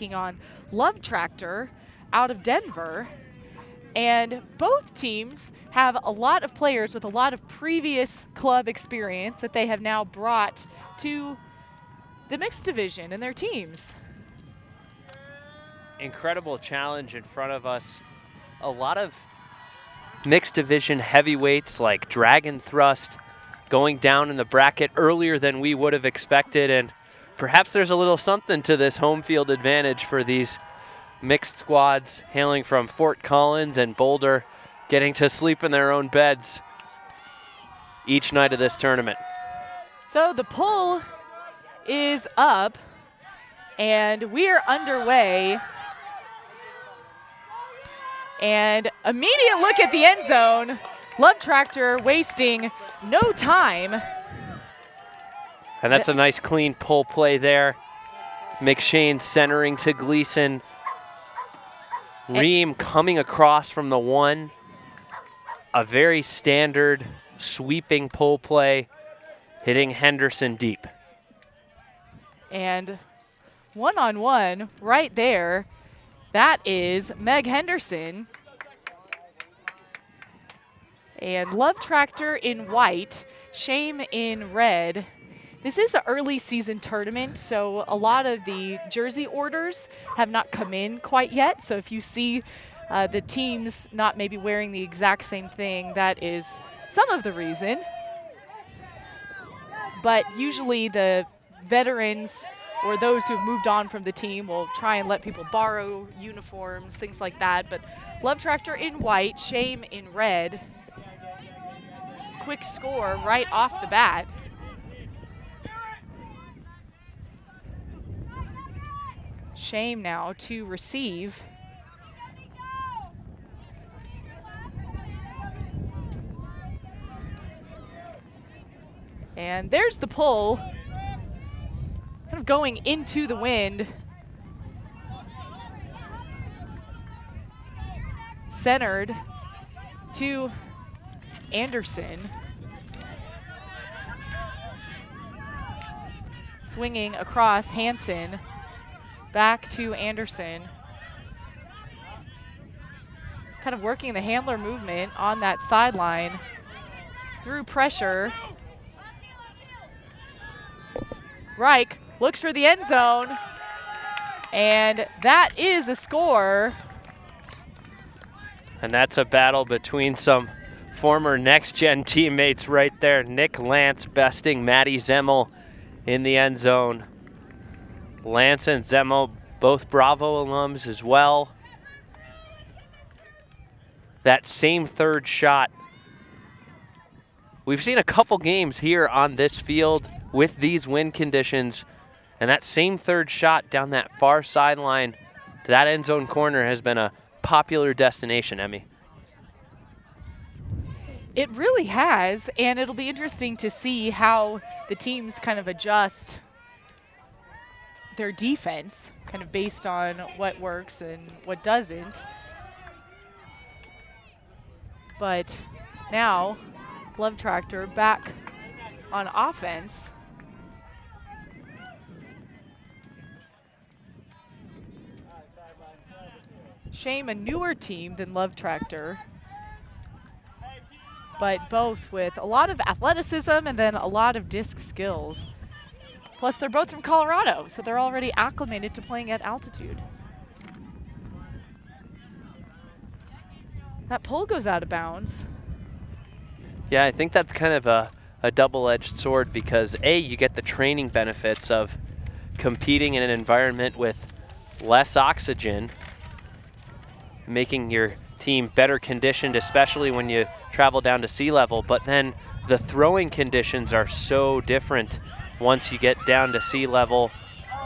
taking on Love Tractor out of Denver. And both teams have a lot of players with a lot of previous club experience that they have now brought to the mixed division in their teams. Incredible challenge in front of us. A lot of mixed division heavyweights like Dragon Thrust going down in the bracket earlier than we would have expected, and perhaps there's a little something to this home field advantage for these mixed squads hailing from Fort Collins and Boulder, getting to sleep in their own beds each night of this tournament. So the pull is up and we are underway. And immediate look at the end zone. Love Tractor wasting no time. And that's a nice clean pull play there. McShane centering to Gleason. Ream coming across from the 1. A very standard sweeping pull play, hitting Henderson deep. And one-on-one right there. That is Meg Henderson. And Love Tractor in white, Shame in red. This is an early season tournament, so a lot of the jersey orders have not come in quite yet. So if you see the teams not maybe wearing the exact same thing, that is some of the reason. But usually the veterans or those who've moved on from the team will try and let people borrow uniforms, things like that. But Love Tractor in white, Shame in red. Quick score right off the bat. Shame now to receive. And there's the pull. Kind of going into the wind. Centered to Anderson. Swinging across Hansen. Back to Anderson. Kind of working the handler movement on that sideline. Through pressure. Reich looks for the end zone. And that is a score. And that's a battle between some former next-gen teammates right there. Nick Lance besting Maddie Zemmel in the end zone. Lance and Zemmel, both Bravo alums as well. That same third shot. We've seen a couple games here on this field with these wind conditions, and that same third shot down that far sideline to that end zone corner has been a popular destination, Emmy. It really has, and it'll be interesting to see how the teams kind of adjust their defense, kind of based on what works and what doesn't. But now, Love Tractor back on offense. Shame a newer team than Love Tractor, but both with a lot of athleticism and then a lot of disc skills. Plus, they're both from Colorado, so they're already acclimated to playing at altitude. That pole goes out of bounds. Yeah, I think that's kind of a double-edged sword because A, you get the training benefits of competing in an environment with less oxygen, making your team better conditioned, especially when you travel down to sea level, but then the throwing conditions are so different once you get down to sea level.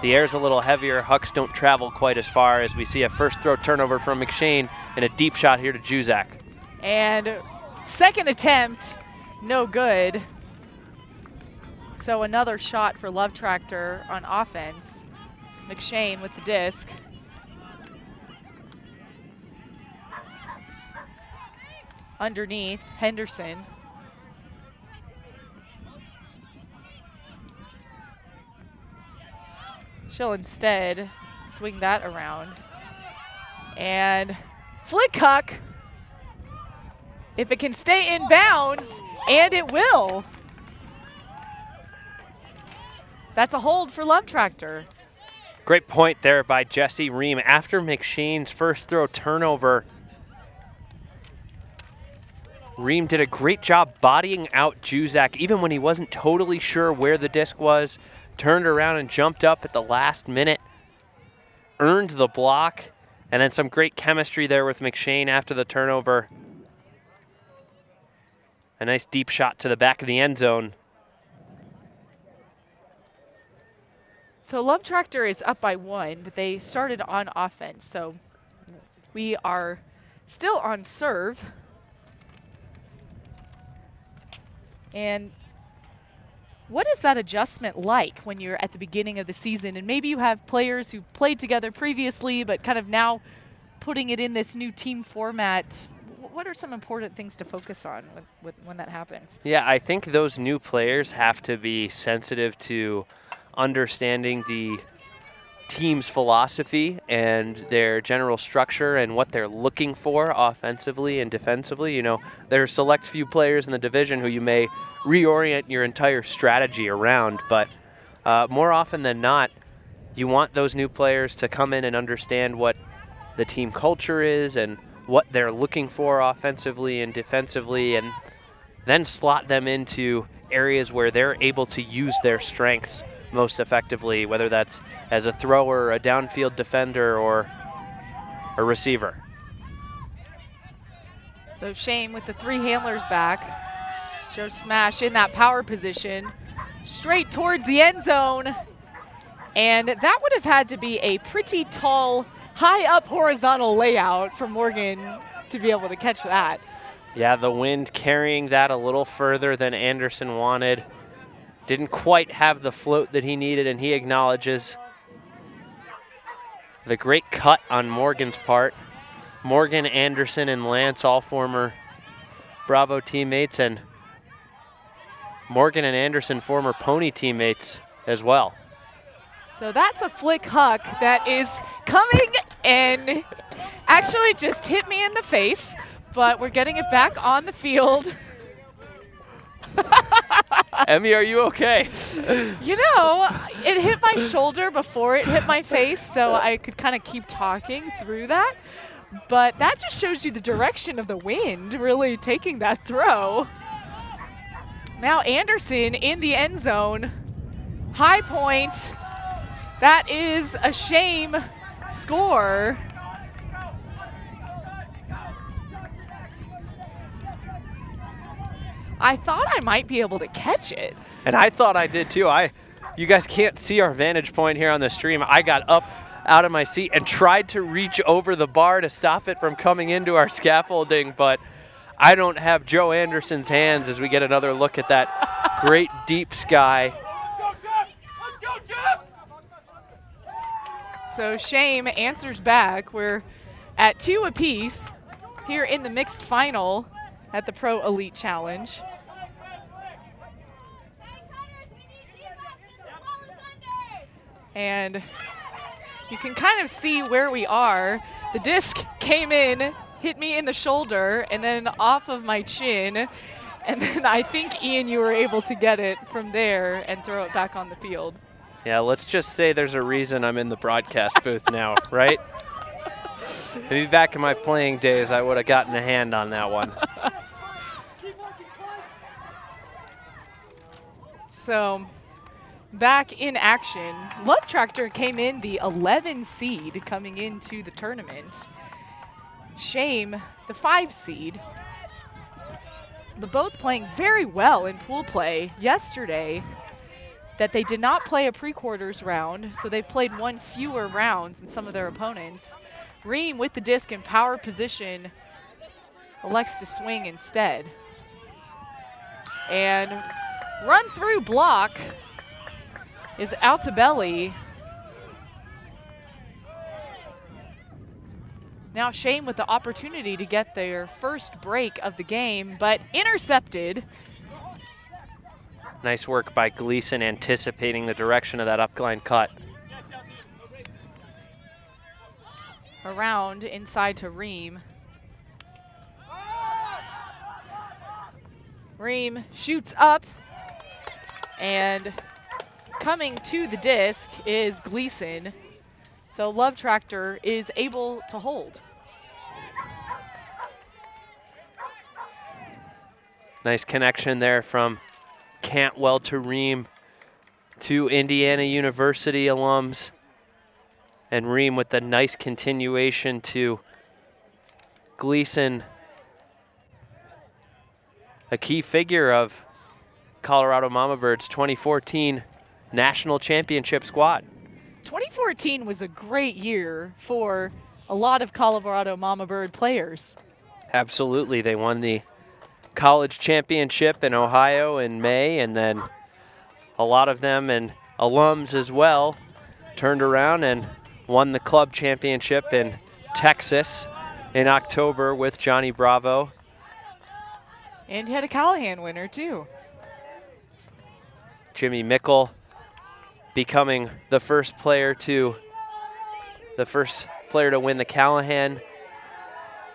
The air's a little heavier, hucks don't travel quite as far as we see a first throw turnover from McShane and a deep shot here to Juzak. And second attempt, no good. So another shot for Love Tractor on offense. McShane with the disc. Underneath, Henderson. She'll instead swing that around. And flick huck. If it can stay in bounds, and it will. That's a hold for Love Tractor. Great point there by Jesse Ream. After McShane's first throw turnover, Ream did a great job bodying out Juzak, even when he wasn't totally sure where the disc was, turned around and jumped up at the last minute, earned the block, and then some great chemistry there with McShane after the turnover. A nice deep shot to the back of the end zone. So Love Tractor is up by 1, but they started on offense. So we are still on serve. And what is that adjustment like when you're at the beginning of the season and maybe you have players who played together previously but kind of now putting it in this new team format? What are some important things to focus on when that happens? Yeah, I think those new players have to be sensitive to understanding the team's philosophy and their general structure and what they're looking for offensively and defensively. You know, there are select few players in the division who you may reorient your entire strategy around, but more often than not, you want those new players to come in and understand what the team culture is and what they're looking for offensively and defensively, and then slot them into areas where they're able to use their strengths most effectively, whether that's as a thrower, a downfield defender, or a receiver. So Shane with the 3 handlers back. Joe Smash in that power position, straight towards the end zone. And that would have had to be a pretty tall, high up horizontal layout for Morgan to be able to catch that. Yeah, the wind carrying that a little further than Anderson wanted. Didn't quite have the float that he needed, and he acknowledges the great cut on Morgan's part. Morgan, Anderson, and Lance, all former Bravo teammates, and Morgan and Anderson, former Pony teammates as well. So that's a flick huck that is coming and actually just hit me in the face, but we're getting it back on the field. Emmy, are you okay? You know, it hit my shoulder before it hit my face, so I could kind of keep talking through that. But that just shows you the direction of the wind really taking that throw. Now Anderson in the end zone. High point. That is a shame score. I thought I might be able to catch it. And I thought I did too. You guys can't see our vantage point here on the stream. I got up out of my seat and tried to reach over the bar to stop it from coming into our scaffolding, but I don't have Joe Anderson's hands as we get another look at that great deep sky. So Shame answers back. We're at 2 apiece here in the mixed final at the Pro Elite Challenge. And you can kind of see where we are. The disc came in, hit me in the shoulder, and then off of my chin. And then I think, Ian, you were able to get it from there and throw it back on the field. Yeah, let's just say there's a reason I'm in the broadcast booth now, right? Maybe back in my playing days, I would have gotten a hand on that one. So, back in action. Love Tractor came in the 11 seed coming into the tournament. Shame, the 5 seed. But both playing very well in pool play yesterday. That they did not play a pre-quarters round, so they've played 1 fewer rounds than some of their opponents. Ream with the disc in power position elects to swing instead. And run through block is Altabelli. Now Shane with the opportunity to get their first break of the game, but intercepted. Nice work by Gleason anticipating the direction of that upline cut. around inside to Ream. Ream shoots up, and coming to the disc is Gleason. So Love Tractor is able to hold. Nice connection there from Cantwell to Ream, two Indiana University alums. And Ream with the nice continuation to Gleason, a key figure of Colorado Mama Birds' 2014 National Championship squad. 2014 was a great year for a lot of Colorado Mama Bird players. Absolutely, they won the college championship in Ohio in May, and then a lot of them and alums as well turned around and won the club championship in Texas in October with Johnny Bravo. And you had a Callahan winner too. Jimmy Mickle becoming the first player to win the Callahan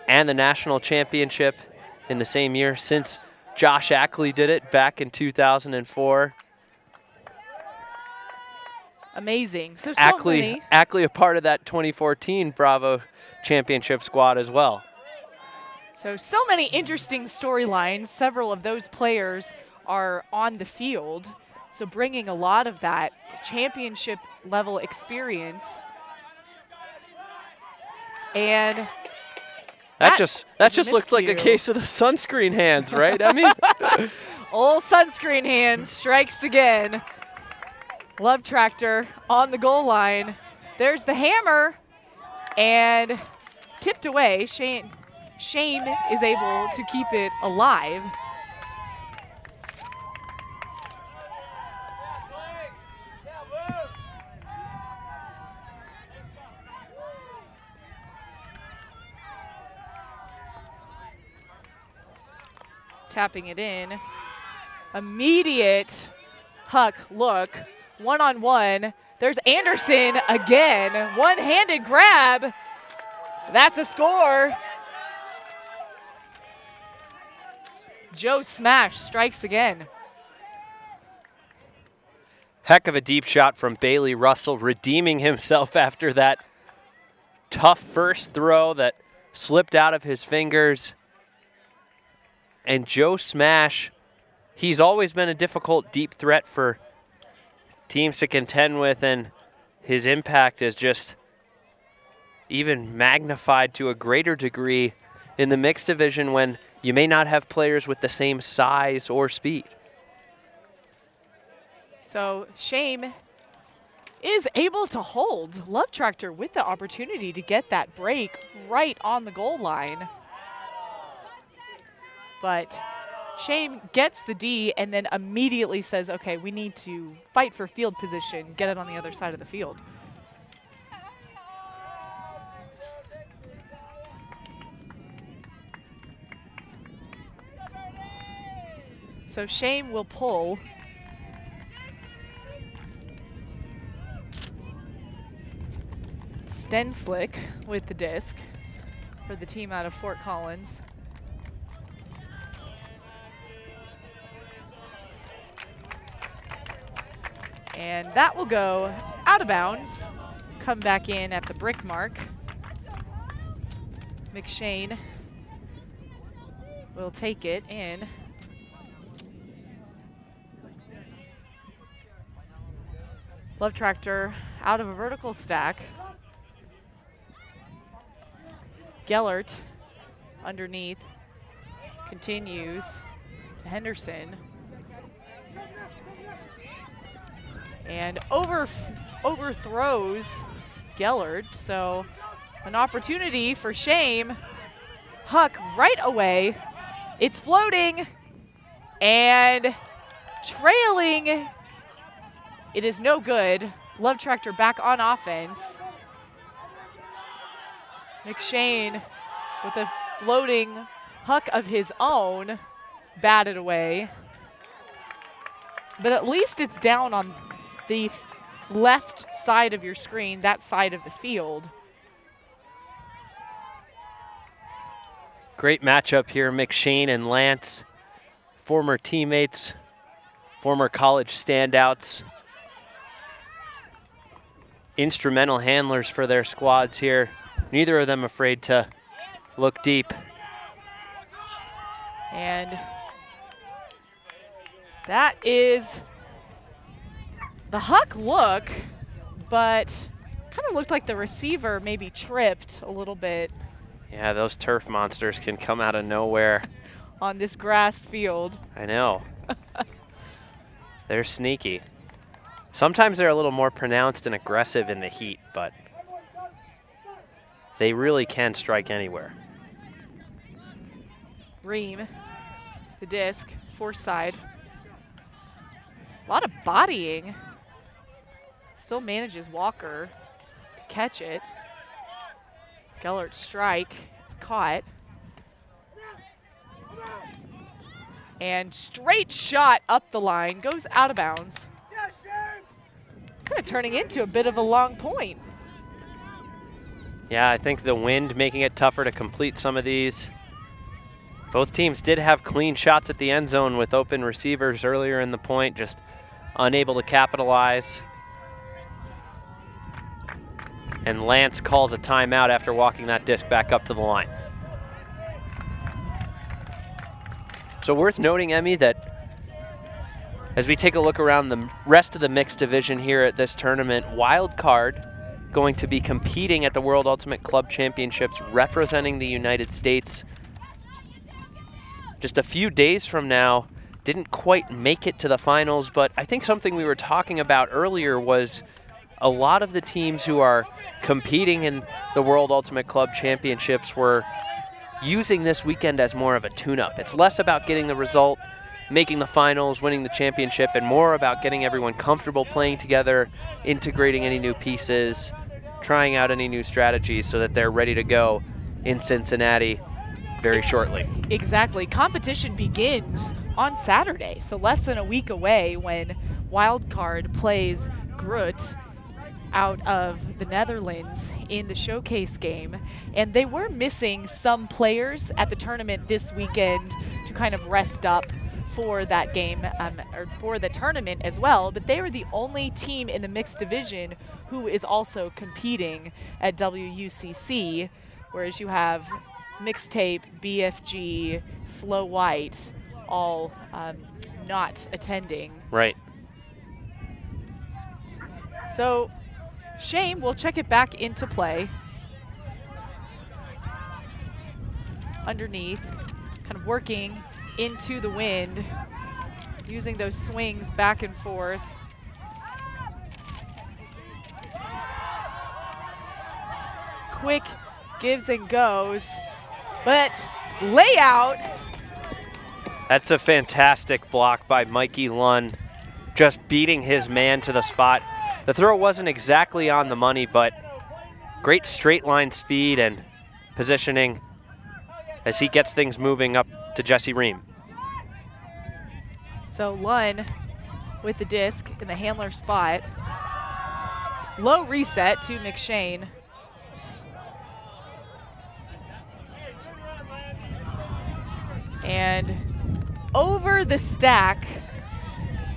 and the national championship in the same year since Josh Ackley did it back in 2004. Amazing. So Ackley a part of that 2014 Bravo championship squad as well. So many interesting storylines. Several of those players are on the field. So bringing a lot of that championship level experience. And that just looked like a case of the sunscreen hands, right? I mean, old sunscreen hands strikes again. Love Tractor on the goal line. There's the hammer and tipped away. Shane is able to keep it alive. Tapping it in. Immediate Huck look. One-on-one. There's Anderson again. One-handed grab. That's a score. Joe Smash strikes again. Heck of a deep shot from Bailey Russell, redeeming himself after that tough first throw that slipped out of his fingers. And Joe Smash, he's always been a difficult deep threat for teams to contend with, and his impact is just even magnified to a greater degree in the mixed division when you may not have players with the same size or speed. So Shane is able to hold. Love Tractor with the opportunity to get that break right on the goal line. But Shane gets the D and then immediately says, okay, we need to fight for field position, get it on the other side of the field. So Shane will pull. Stenslick with the disc for the team out of Fort Collins. And that will go out of bounds. Come back in at the brick mark. McShane will take it in. Love Tractor out of a vertical stack. Gellert underneath continues to Henderson. And overthrows Gellert, so an opportunity for Shame. Huck right away. It's floating and trailing. It is no good. Love Tractor back on offense. McShane with a floating Huck of his own, batted away. But at least it's down on the left side of your screen, that side of the field. Great matchup here, McShane and Lance, former teammates, former college standouts, instrumental handlers for their squads here. Neither of them afraid to look deep. And that is the Huck look, but kind of looked like the receiver maybe tripped a little bit. Yeah, those turf monsters can come out of nowhere. On this grass field. I know. They're sneaky. Sometimes they're a little more pronounced and aggressive in the heat, but they really can strike anywhere. Ream, the disc, force side. A lot of bodying. Still manages Walker to catch it. Gellert's strike, it's caught. And straight shot up the line, goes out of bounds. Kind of turning into a bit of a long point. Yeah, I think the wind making it tougher to complete some of these. Both teams did have clean shots at the end zone with open receivers earlier in the point, just unable to capitalize. And Lance calls a timeout after walking that disc back up to the line. So worth noting, Emmy, that as we take a look around the rest of the mixed division here at this tournament, Wild Card going to be competing at the World Ultimate Club Championships representing the United States. Just a few days from now, didn't quite make it to the finals, but I think something we were talking about earlier was a lot of the teams who are competing in the World Ultimate Club Championships were using this weekend as more of a tune-up. It's less about getting the result, making the finals, winning the championship, and more about getting everyone comfortable playing together, integrating any new pieces, trying out any new strategies so that they're ready to go in Cincinnati very shortly. Exactly. Competition begins on Saturday, so less than a week away when Wildcard plays Groot out of the Netherlands in the showcase game. And they were missing some players at the tournament this weekend to kind of rest up for that game, or for the tournament as well, but they were the only team in the mixed division who is also competing at WUCC, whereas you have Mixtape, BFG, Slow White, all not attending. Right. So Shane will check it back into play. Underneath, kind of working into the wind, using those swings back and forth. Quick gives and goes, but layout. That's a fantastic block by Mikey Lunn, just beating his man to the spot. The throw wasn't exactly on the money, but great straight line speed and positioning as he gets things moving up to Jesse Ream. So Lunn with the disc in the handler spot. Low reset to McShane. And over the stack,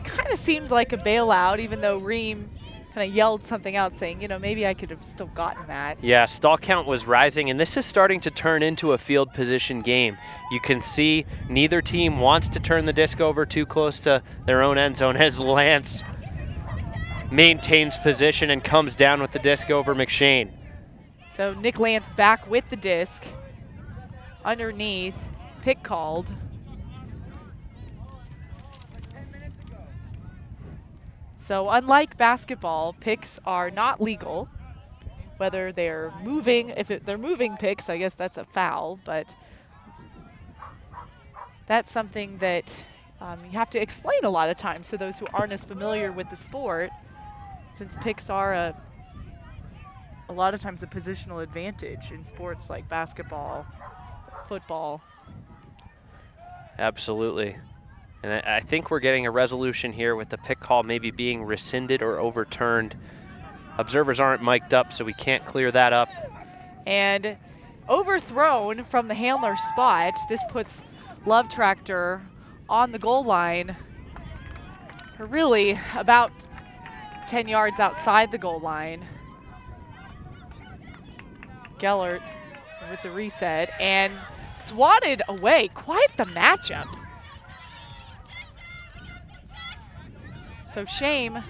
kind of seemed like a bailout, even though Ream kind of yelled something out saying, you know, maybe I could have still gotten that. Yeah, stall count was rising, and this is starting to turn into a field position game. You can see neither team wants to turn the disc over too close to their own end zone as Lance maintains position and comes down with the disc over McShane. So Nick Lance back with the disc. Underneath, pick called. So unlike basketball, picks are not legal. Whether they're moving, if they're moving picks, I guess that's a foul, but that's something that you have to explain a lot of times to those who aren't as familiar with the sport, since picks are a lot of times a positional advantage in sports like basketball, football. Absolutely. And I think we're getting a resolution here with the pick call maybe being rescinded or overturned. Observers aren't mic'd up, so we can't clear that up. And overthrown from the handler spot. This puts Love Tractor on the goal line, or really about 10 yards outside the goal line. Gellert with the reset and swatted away. Quite the matchup. So Shame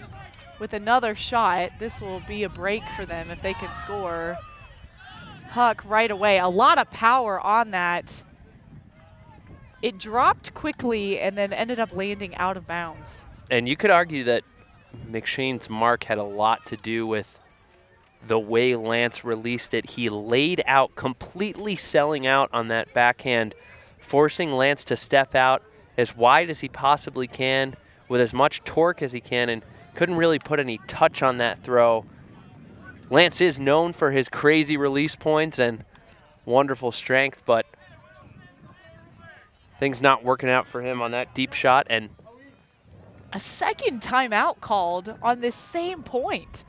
with another shot. This will be a break for them if they can score. Huck right away. A lot of power on that. It dropped quickly and then ended up landing out of bounds. And you could argue that McShane's mark had a lot to do with the way Lance released it. He laid out, completely selling out on that backhand, forcing Lance to step out as wide as he possibly can with as much torque as he can, and couldn't really put any touch on that throw. Lance is known for his crazy release points and wonderful strength, but things not working out for him on that deep shot. And a second timeout called on this same point.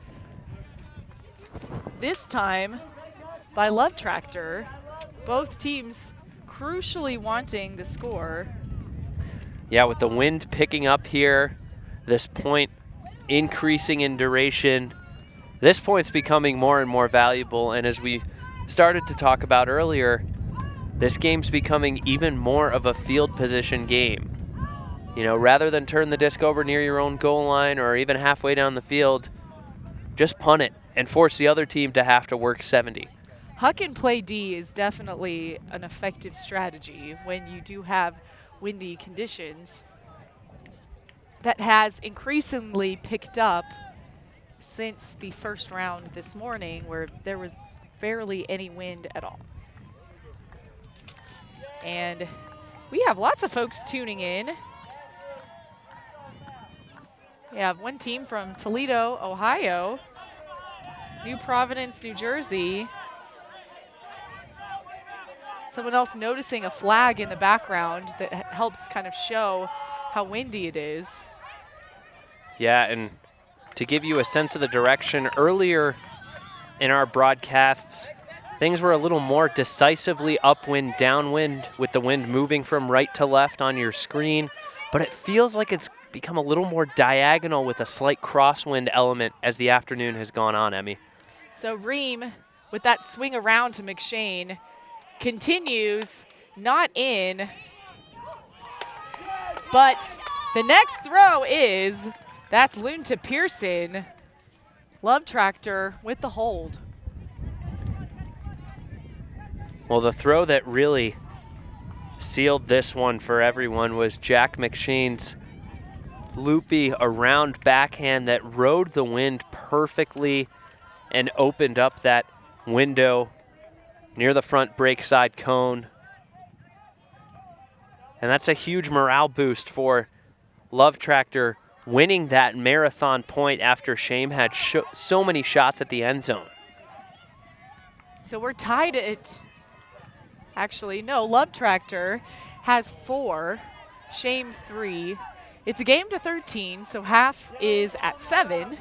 This time by Love Tractor. Both teams crucially wanting the score. Yeah, with the wind picking up here, this point increasing in duration, this point's becoming more and more valuable. And as we started to talk about earlier, this game's becoming even more of a field position game. You know, rather than turn the disc over near your own goal line or even halfway down the field, just punt it and force the other team to have to work 70. Huck and play D is definitely an effective strategy when you do have windy conditions. That has increasingly picked up since the first round this morning, where there was barely any wind at all. And we have lots of folks tuning in. We have one team from Toledo, Ohio, New Providence, New Jersey. Someone else noticing a flag in the background that helps kind of show how windy it is. Yeah, and to give you a sense of the direction, earlier in our broadcasts, things were a little more decisively upwind, downwind, with the wind moving from right to left on your screen, but it feels like it's become a little more diagonal with a slight crosswind element as the afternoon has gone on, Emmy. So Ream, with that swing around to McShane, continues, not in, but the next throw is, that's Loon to Pearson. Love Tractor with the hold. Well, the throw that really sealed this one for everyone was Jack McShane's loopy around backhand that rode the wind perfectly and opened up that window near the front break side cone. And that's a huge morale boost for Love Tractor, winning that marathon point after Shame had so many shots at the end zone. So we're tied at, actually, no, Love Tractor has 4, Shame 3. It's a game to 13, so half is at 7.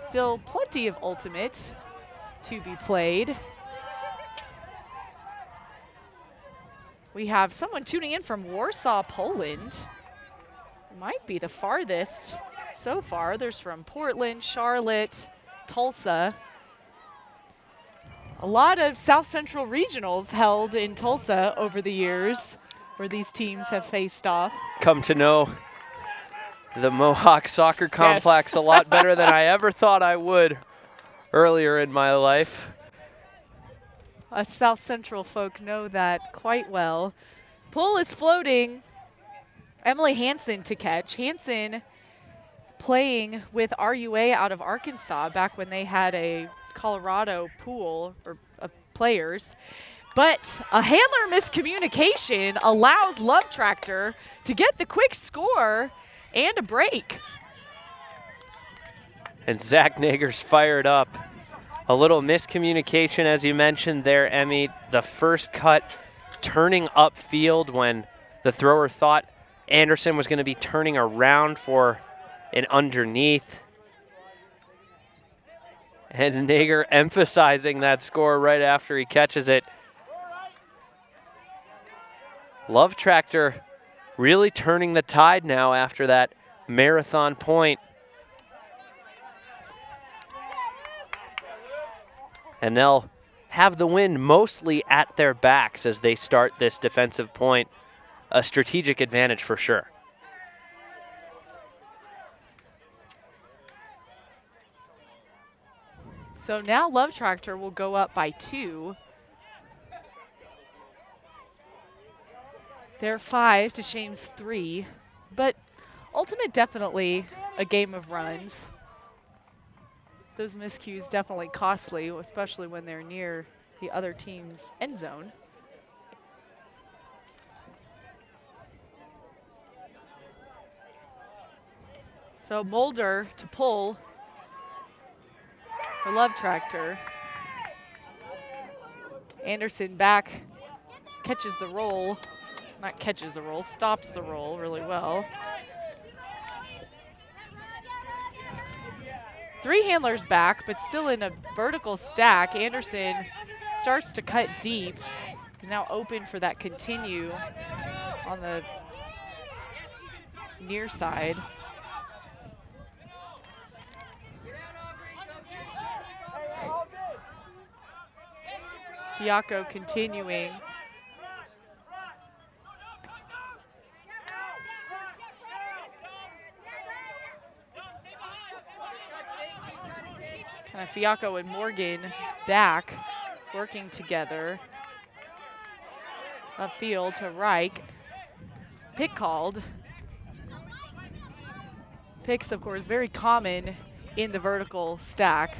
Still plenty of ultimate to be played. We have someone tuning in from Warsaw, Poland. Might be the farthest so far. There's from Portland, Charlotte, Tulsa. A lot of South Central regionals held in Tulsa over the years where these teams have faced off. Come to know the Mohawk Soccer Complex a lot better than I ever thought I would earlier in my life. Us South Central folk know that quite well. Pull is floating. Emily Hansen to catch. Hansen playing with RUA out of Arkansas back when they had a Colorado pool of players. But a handler miscommunication allows Love Tractor to get the quick score and a break. And Zach Nager's fired up. A little miscommunication, as you mentioned there, Emmy. The first cut turning upfield when the thrower thought Anderson was going to be turning around for an underneath. And Nager emphasizing that score right after he catches it. Love Tractor really turning the tide now after that marathon point. And they'll have the wind mostly at their backs as they start this defensive point. A strategic advantage for sure. So now Love Tractor will go up by 2. They're 5 to Shame's 3, but Ultimate definitely a game of runs. Those miscues definitely costly, especially when they're near the other team's end zone. So Mulder to pull for Love Tractor. Anderson back, catches the roll. Not catches the roll, stops the roll really well. 3 handlers back, but still in a vertical stack. Anderson starts to cut deep. He's now open for that continue on the near side. Fiacco continuing. Kind of Fiacco and Morgan back, working together. Upfield to Reich. Pick called. Picks, of course, very common in the vertical stack,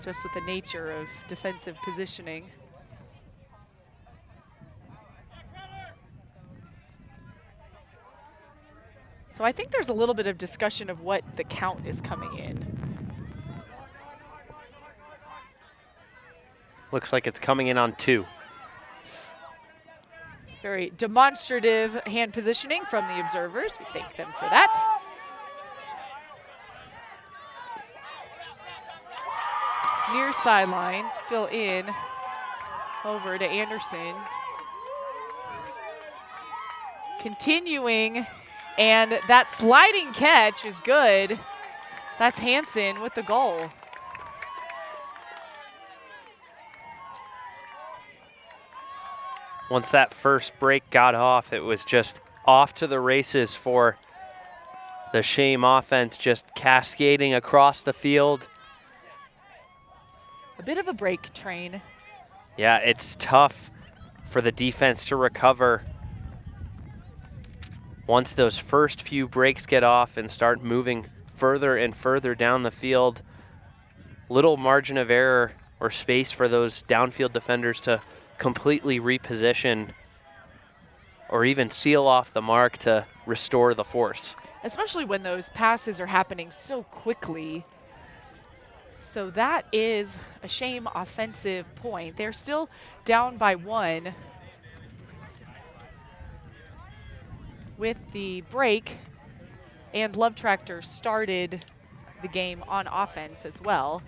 just with the nature of defensive positioning. So I think there's a little bit of discussion of what the count is coming in. Looks like it's coming in on 2. Very demonstrative hand positioning from the observers. We thank them for that. Near sideline, still in. Over to Anderson. Continuing, and that sliding catch is good. That's Hansen with the goal. Once that first break got off, it was just off to the races for the Shame offense, just cascading across the field. A bit of a break train. Yeah, it's tough for the defense to recover once those first few breaks get off and start moving further and further down the field. Little margin of error or space for those downfield defenders to completely reposition or even seal off the mark to restore the force. Especially when those passes are happening so quickly. So that is a Shame offensive point. They're still down by 1 with the break, and Love Tractor started the game on offense as well.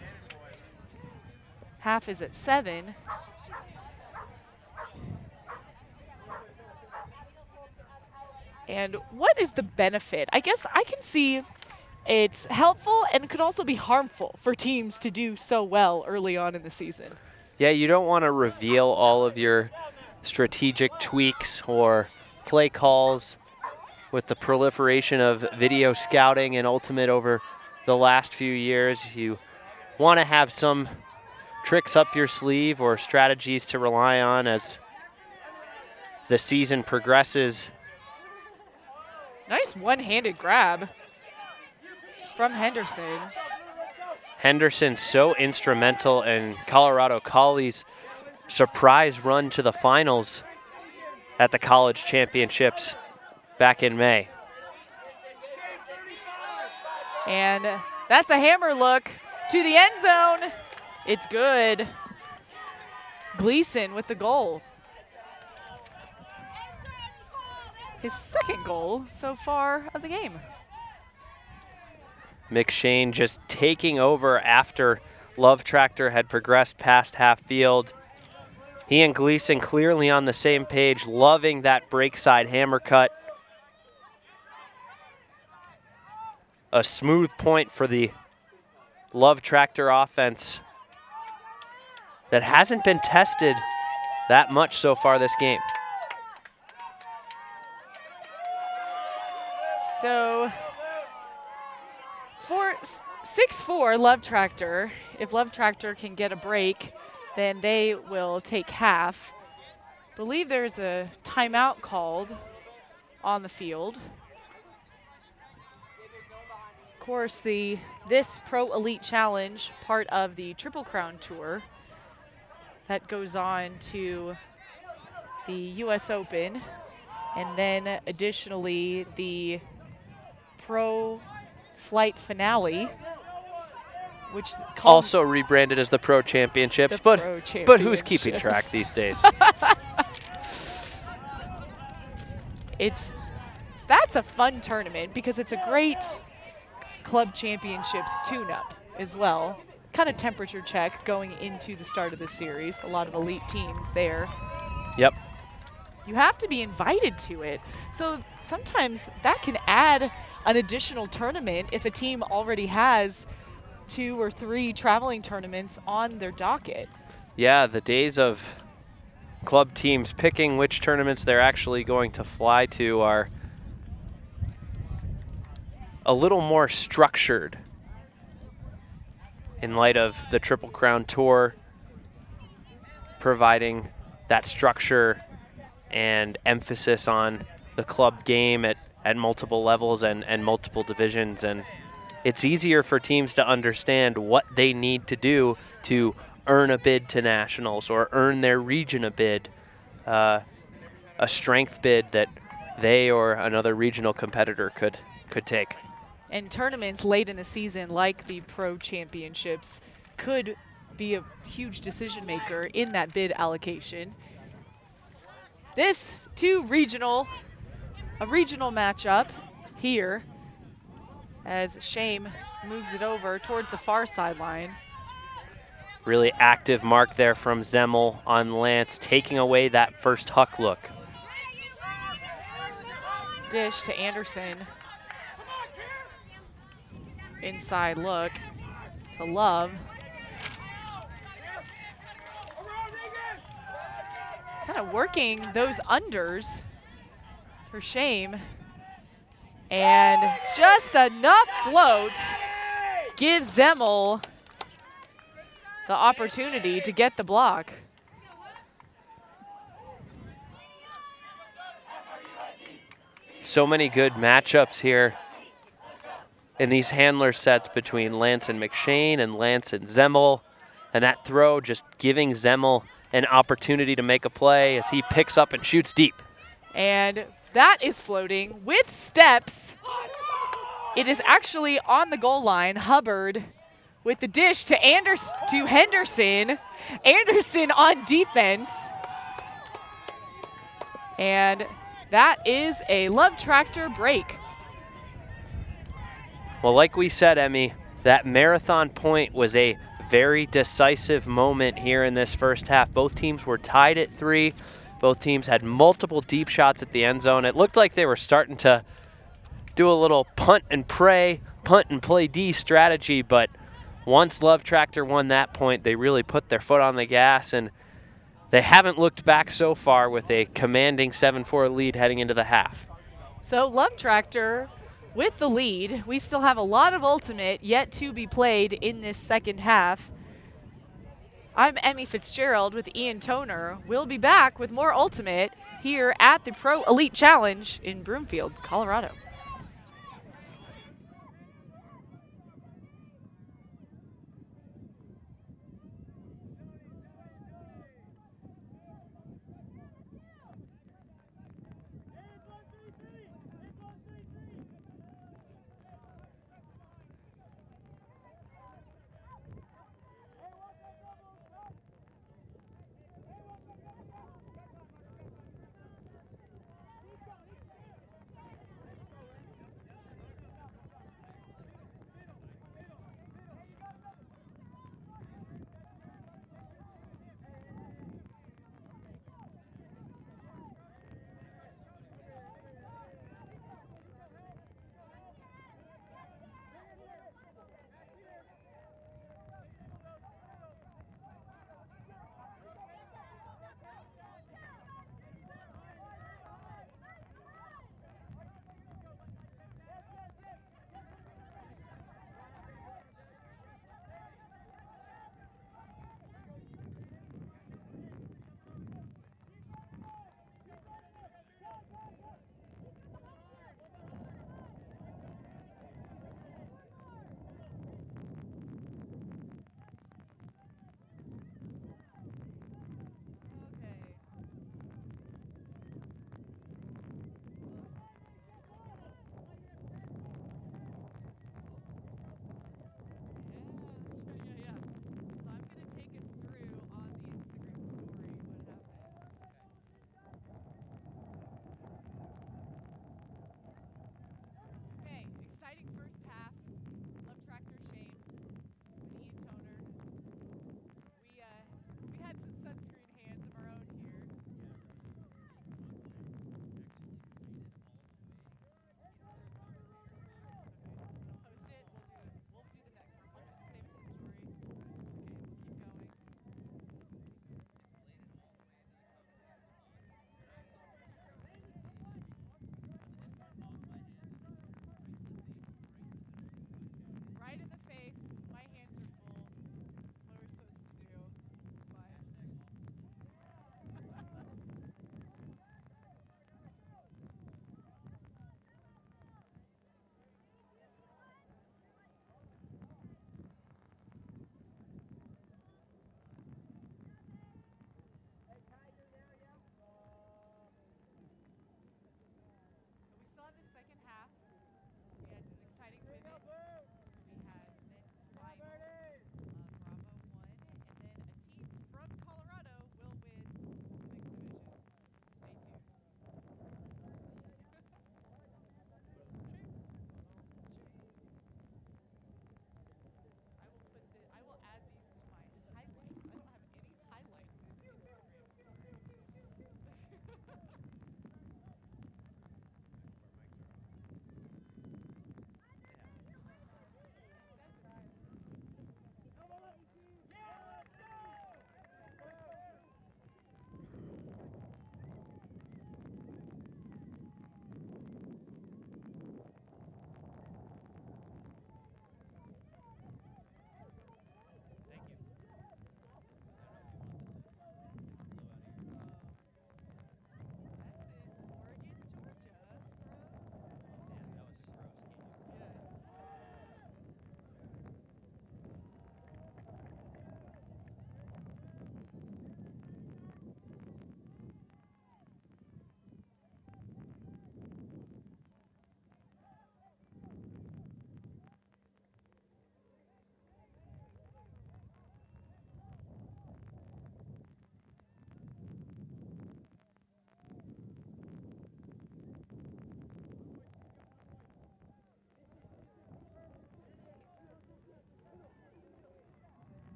Half is at 7. And what is the benefit? I guess I can see it's helpful and could also be harmful for teams to do so well early on in the season. Yeah, you don't want to reveal all of your strategic tweaks or play calls with the proliferation of video scouting and Ultimate over the last few years. You want to have some tricks up your sleeve or strategies to rely on as the season progresses. Nice one-handed grab from Henderson. Henderson so instrumental in Colorado Colley's surprise run to the finals at the college championships back in May. And that's a hammer look to the end zone. It's good. Gleason with the goal. His second goal so far of the game. McShane just taking over after Love Tractor had progressed past half field. He and Gleason clearly on the same page, loving that break side hammer cut. A smooth point for the Love Tractor offense that hasn't been tested that much so far this game. So for 6-4 Love Tractor, if Love Tractor can get a break, then they will take half. Believe there's a timeout called on the field. Of course, this Pro Elite Challenge, part of the Triple Crown Tour, that goes on to the US Open, and then additionally the Pro Flight Finale, which also rebranded as the Pro Championships, but who's keeping track these days? That's a fun tournament because it's a great club championships tune-up as well. Kind of temperature check going into the start of the series. A lot of elite teams there. Yep. You have to be invited to it. So sometimes that can add an additional tournament if a team already has 2 or 3 traveling tournaments on their docket. Yeah, the days of club teams picking which tournaments they're actually going to fly to are a little more structured in light of the Triple Crown Tour providing that structure and emphasis on the club game at multiple levels and multiple divisions. And it's easier for teams to understand what they need to do to earn a bid to nationals or earn their region a bid, a strength bid that they or another regional competitor could take. And tournaments late in the season, like the Pro Championships, could be a huge decision maker in that bid allocation. This a regional matchup here as Shame moves it over towards the far sideline. Really active mark there from Zemmel on Lance, taking away that first huck look. Dish to Anderson. Inside look to Love. Kind of working those unders for Shame. And just enough float gives Zemmel the opportunity to get the block. So many good matchups here in these handler sets between Lance and McShane and Lance and Zemmel. And that throw just giving Zemmel an opportunity to make a play as he picks up and shoots deep. And that is floating with steps. It is actually on the goal line. Hubbard with the dish to Henderson. Anderson on defense. And that is a Love Tractor break. Well, like we said, Emmy, that marathon point was a very decisive moment here in this first half. Both teams were tied at 3. Both teams had multiple deep shots at the end zone. It looked like they were starting to do a little punt and pray, punt and play D strategy, but once Love Tractor won that point, they really put their foot on the gas, and they haven't looked back so far with a commanding 7-4 lead heading into the half. So Love Tractor with the lead. We still have a lot of Ultimate yet to be played in this second half. I'm Emmy Fitzgerald with Ian Toner. We'll be back with more Ultimate here at the Pro Elite Challenge in Broomfield, Colorado.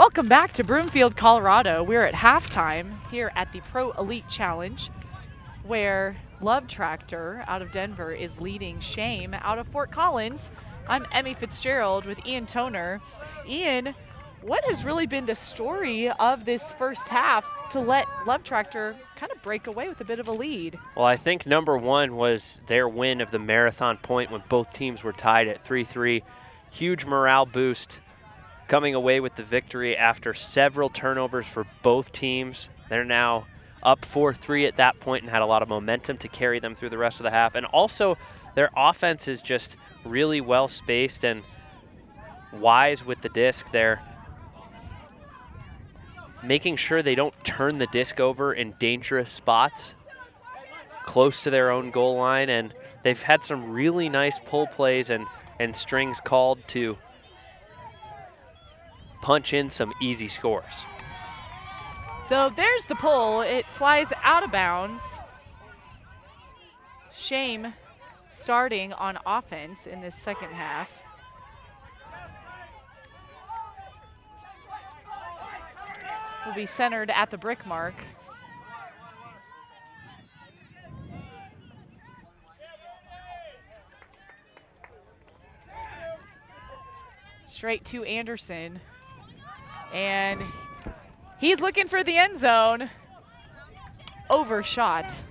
Welcome back to Broomfield, Colorado. We're at halftime here at the Pro Elite Challenge, where Love Tractor out of Denver is leading Shame out of Fort Collins. I'm Emmy Fitzgerald with Ian Toner. Ian, what has really been the story of this first half to let Love Tractor kind of break away with a bit of a lead? Well, I think number one was their win of the marathon point when both teams were tied at 3-3. Huge morale boost coming away with the victory after several turnovers for both teams. They're now up 4-3 at that point and had a lot of momentum to carry them through the rest of the half. And also, their offense is just really well spaced and wise with the disc. They're making sure they don't turn the disc over in dangerous spots close to their own goal line, and they've had some really nice pull plays and strings called to punch in some easy scores. So there's the pull. It flies out of bounds. Shame starting on offense in this second half. Will be centered at the brick mark. Straight to Anderson. And he's looking for the end zone. Overshot.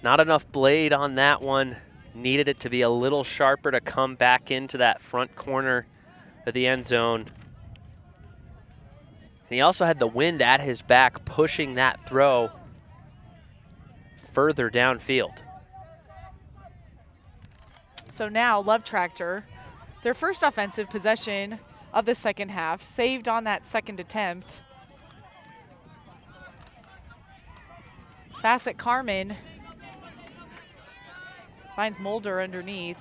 Not enough blade on that one. Needed it to be a little sharper to come back into that front corner of the end zone. And he also had the wind at his back, pushing that throw further downfield. So now Love Tractor, their first offensive possession of the second half, saved on that second attempt. Facet Carmen finds Mulder underneath.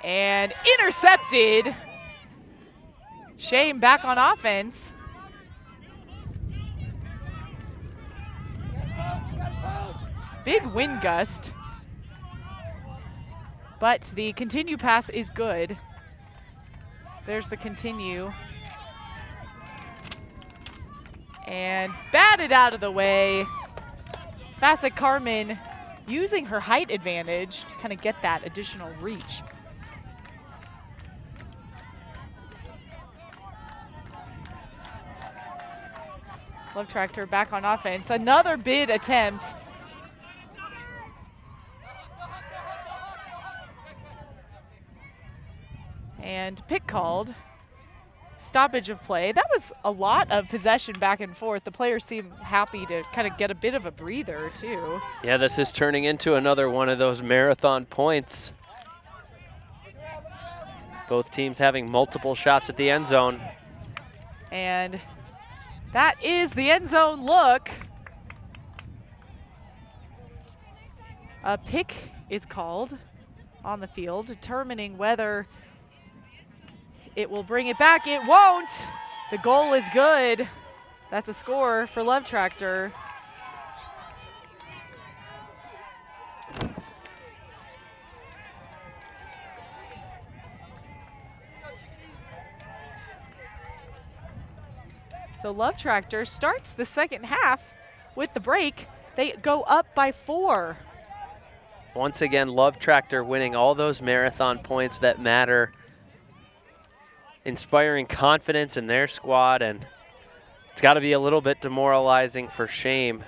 And intercepted. Shame back on offense. Big wind gust. But the continue pass is good. There's the continue. And batted out of the way. Facet Carmen using her height advantage to kind of get that additional reach. Love Tractor back on offense. Another bid attempt. And pick called. Stoppage of play. That was a lot of possession back and forth. The players seem happy to kind of get a bit of a breather too. Yeah, this is turning into another one of those marathon points. Both teams having multiple shots at the end zone. And that is the end zone look. A pick is called on the field, determining whether it will bring it back. It won't. The goal is good. That's a score for Love Tractor. So Love Tractor starts the second half with the break. They go up by 4. Once again, Love Tractor winning all those marathon points that matter, inspiring confidence in their squad, and it's got to be a little bit demoralizing for Shame.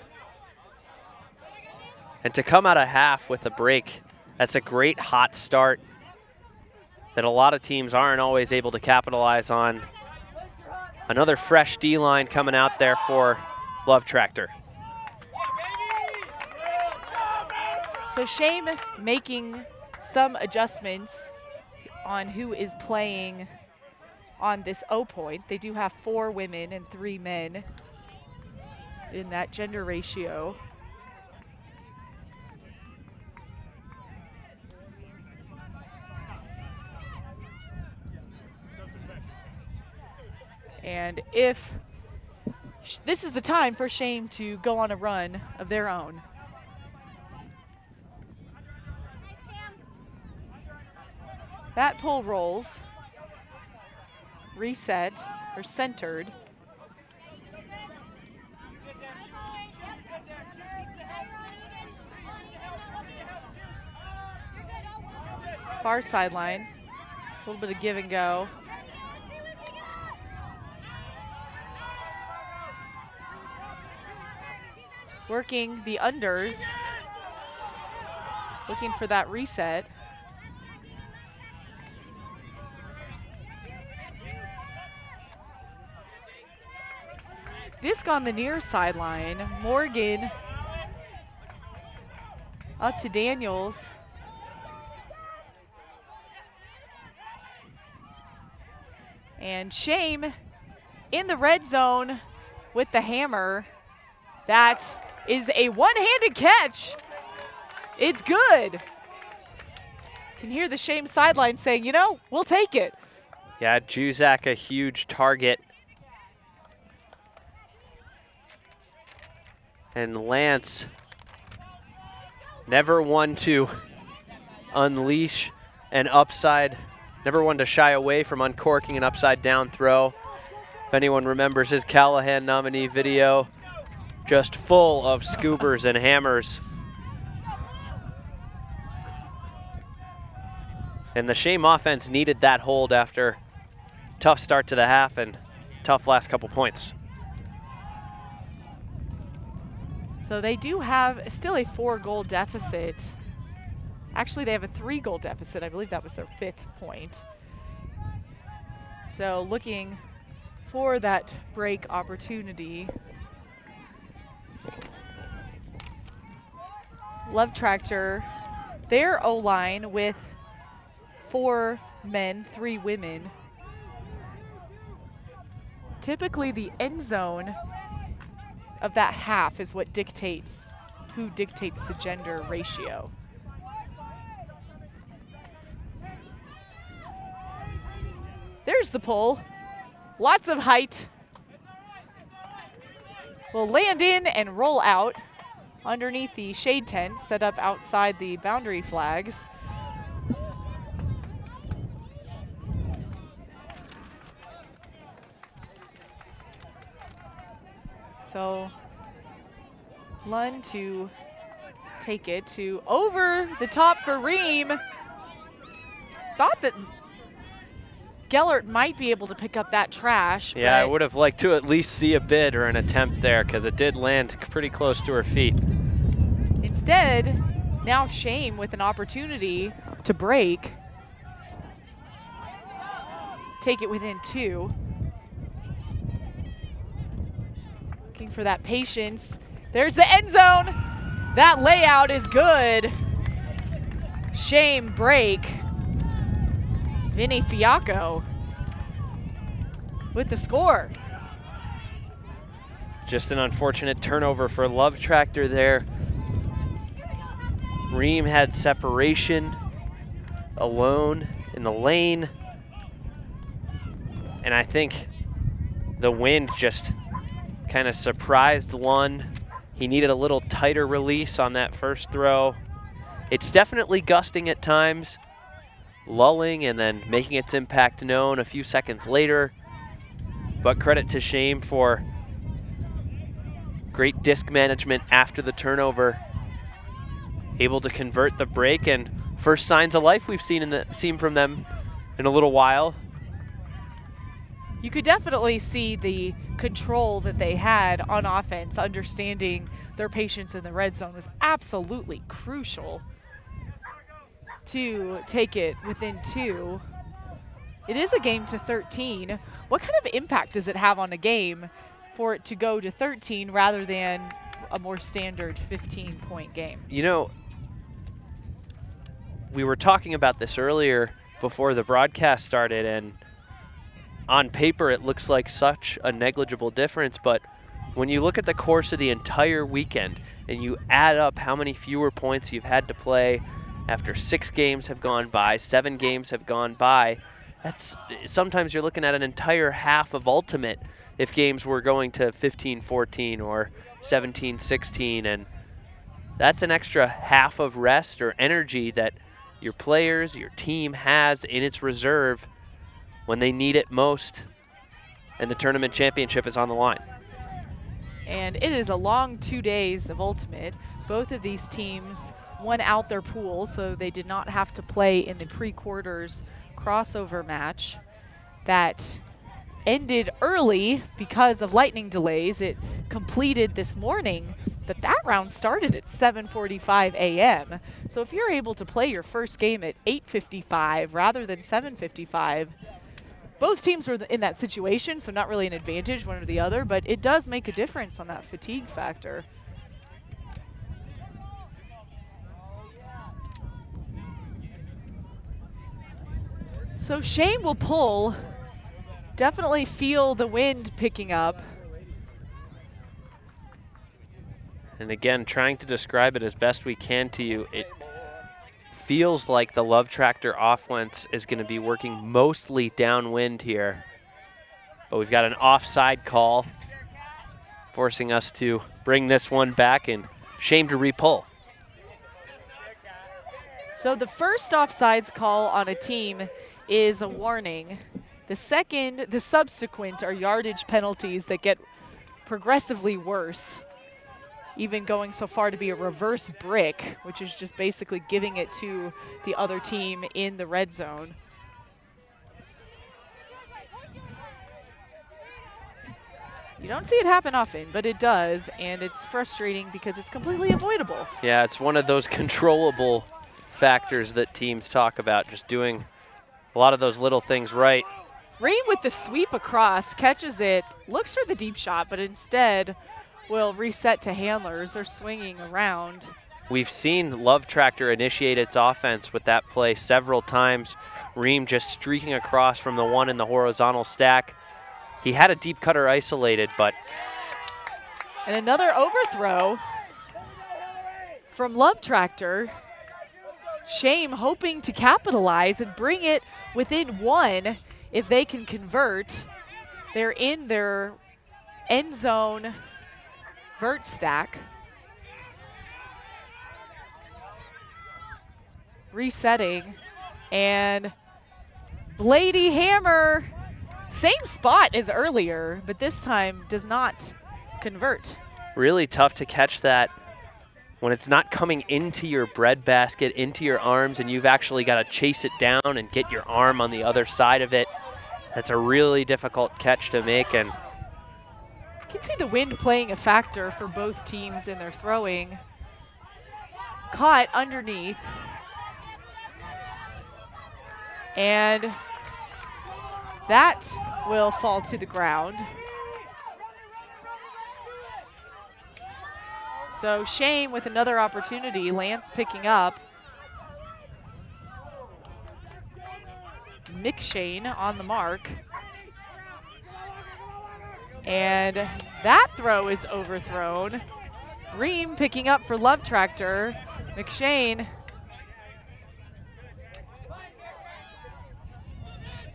And to come out of half with a break, that's a great hot start that a lot of teams aren't always able to capitalize on. Another fresh D-line coming out there for Love Tractor. So Shame making some adjustments on who is playing on this O point. They do have 4 women and 3 men in that gender ratio. And if this is the time for Shame to go on a run of their own. That pull rolls. Reset, or centered. Far sideline. A little bit of give and go. Working the unders. Looking for that reset. Disc on the near sideline. Morgan up to Daniels. And Shame in the red zone with the hammer. That is a one-handed catch. It's good. Can hear the Shame sideline saying, you know, we'll take it. Yeah, Juzak a huge target. And Lance never one to unleash an upside, never one to shy away from uncorking an upside down throw. If anyone remembers his Callahan nominee video, just full of scoobers and hammers. And the Shame offense needed that hold after tough start to the half and tough last couple points. So they do have still a 4-goal deficit. Actually, they have a 3-goal deficit. I believe that was their 5th point. So looking for that break opportunity. Love Tractor, their O-line with 4 men, 3 women. Typically the end zone of that half is what dictates, who dictates the gender ratio. There's the pull. Lots of height. Will land in and roll out underneath the shade tent set up outside the boundary flags. So Lund to take it to over the top for Ream. Thought that Gellert might be able to pick up that trash. Yeah, I would have liked to at least see a bid or an attempt there because it did land pretty close to her feet. Instead, now Shame with an opportunity to break. Take it within 2. Looking for that patience. There's the end zone. That layout is good. Shame break. Vinny Fiacco with the score. Just an unfortunate turnover for Love Tractor there. Ream had separation alone in the lane. And I think the wind just kind of surprised Lund. He needed a little tighter release on that first throw. It's definitely gusting at times, lulling and then making its impact known a few seconds later. But credit to Shame for great disc management after the turnover. Able to convert the break, and first signs of life we've seen from them in a little while. You could definitely see the control that they had on offense. Understanding their patience in the red zone was absolutely crucial to take it within 2. It is a game to 13. What kind of impact does it have on a game for it to go to 13 rather than a more standard 15-point game? You know, we were talking about this earlier before the broadcast started, and on paper it looks like such a negligible difference, but when you look at the course of the entire weekend and you add up how many fewer points you've had to play after 6 games have gone by, 7 games have gone by, that's sometimes you're looking at an entire half of ultimate if games were going to 15-14 or 17-16, and that's an extra half of rest or energy that your players, your team has in its reserve when they need it most, and the tournament championship is on the line. And it is a long 2 days of Ultimate. Both of these teams won out their pool, so they did not have to play in the pre-quarters crossover match that ended early because of lightning delays. It completed this morning, but that round started at 7:45 a.m. So if you're able to play your first game at 8:55 rather than 7:55, both teams were in that situation, so not really an advantage one or the other, but it does make a difference on that fatigue factor. So Shane will pull. Definitely feel the wind picking up. And again, trying to describe it as best we can to you, it feels like the Love Tractor offense is going to be working mostly downwind here. But we've got an offside call forcing us to bring this one back, and Shame to repull. So the first offsides call on a team is a warning. The subsequent are yardage penalties that get progressively worse, even going so far to be a reverse brick, which is just basically giving it to the other team in the red zone. You don't see it happen often, but it does, and it's frustrating because it's completely avoidable. Yeah, it's one of those controllable factors that teams talk about, just doing a lot of those little things right. Ream with the sweep across, catches it, looks for the deep shot, but instead will reset to handlers. They're swinging around. We've seen Love Tractor initiate its offense with that play several times. Ream just streaking across from the one in the horizontal stack. He had a deep cutter isolated, but... And another overthrow from Love Tractor. Shame hoping to capitalize and bring it within one if they can convert. They're in their end zone vert stack. Resetting, and Blady Hammer, same spot as earlier, but this time does not convert. Really tough to catch that when it's not coming into your bread basket, into your arms, and you've actually got to chase it down and get your arm on the other side of it. That's a really difficult catch to make, and you can see the wind playing a factor for both teams in their throwing. Caught underneath. And that will fall to the ground. So Shame with another opportunity. Lance picking up. McShane on the mark. And that throw is overthrown. Ream picking up for Love Tractor. McShane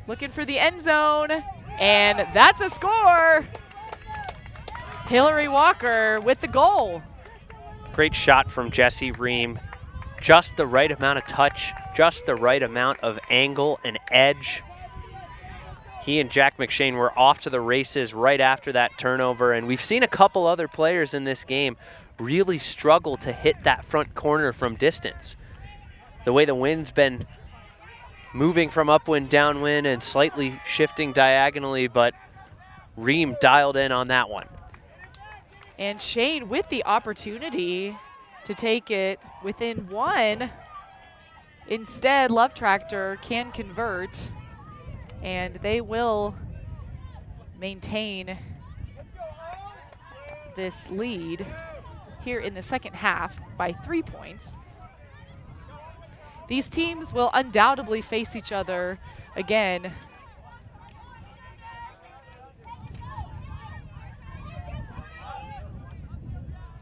looking for the end zone, and that's a score. Hillary Walker with the goal. Great shot from Jesse Ream. Just the right amount of touch, just the right amount of angle and edge. He and Jack McShane were off to the races right after that turnover, and we've seen a couple other players in this game really struggle to hit that front corner from distance. The way the wind's been moving from upwind, downwind, and slightly shifting diagonally, but Ream dialed in on that one. And Shane with the opportunity to take it within one. Instead, Love Tractor can convert, and they will maintain this lead here in the second half by 3 points. These teams will undoubtedly face each other again.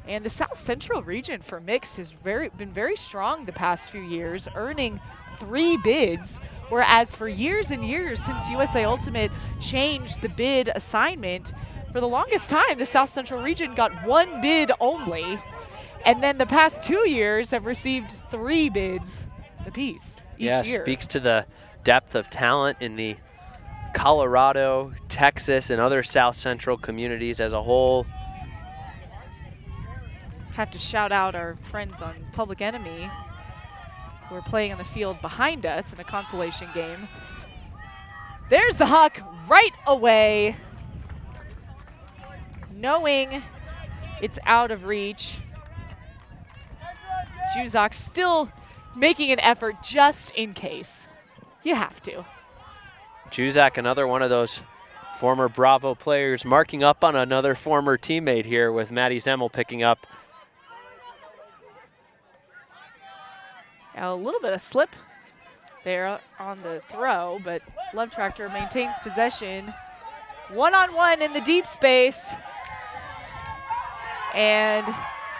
And the South Central region for mixed has been very strong the past few years, earning 3 bids, whereas for years and years since USA Ultimate changed the bid assignment, for the longest time the South Central region got 1 bid only, and then the past 2 years have received 3 bids. apiece each Yeah, year. speaks to the depth of talent in the Colorado, Texas, and other South Central communities as a whole. Have to shout out our friends on Public Enemy who are playing on the field behind us in a consolation game. There's the huck right away, knowing it's out of reach. Juzak still making an effort just in case. You have to. Juzak, another one of those former Bravo players, marking up on another former teammate here with Maddie Zemmel picking up. A little bit of slip there on the throw, but Love Tractor maintains possession. One-on-one in the deep space. And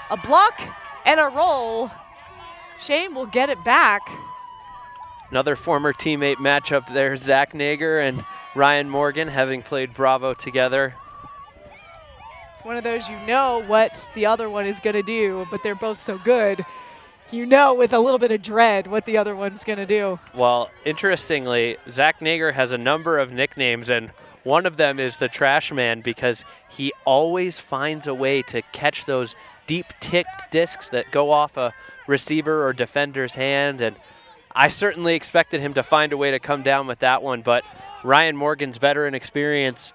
a block and a roll. Shane will get it back. Another former teammate matchup there, Zach Nager and Ryan Morgan, having played Bravo together. It's one of those, you know what the other one is going to do, but they're both so good. You know with a little bit of dread what the other one's going to do. Well, interestingly, Zach Nager has a number of nicknames, and one of them is the Trash Man because he always finds a way to catch those deep ticked discs that go off a receiver or defender's hand, and I certainly expected him to find a way to come down with that one, but Ryan Morgan's veteran experience.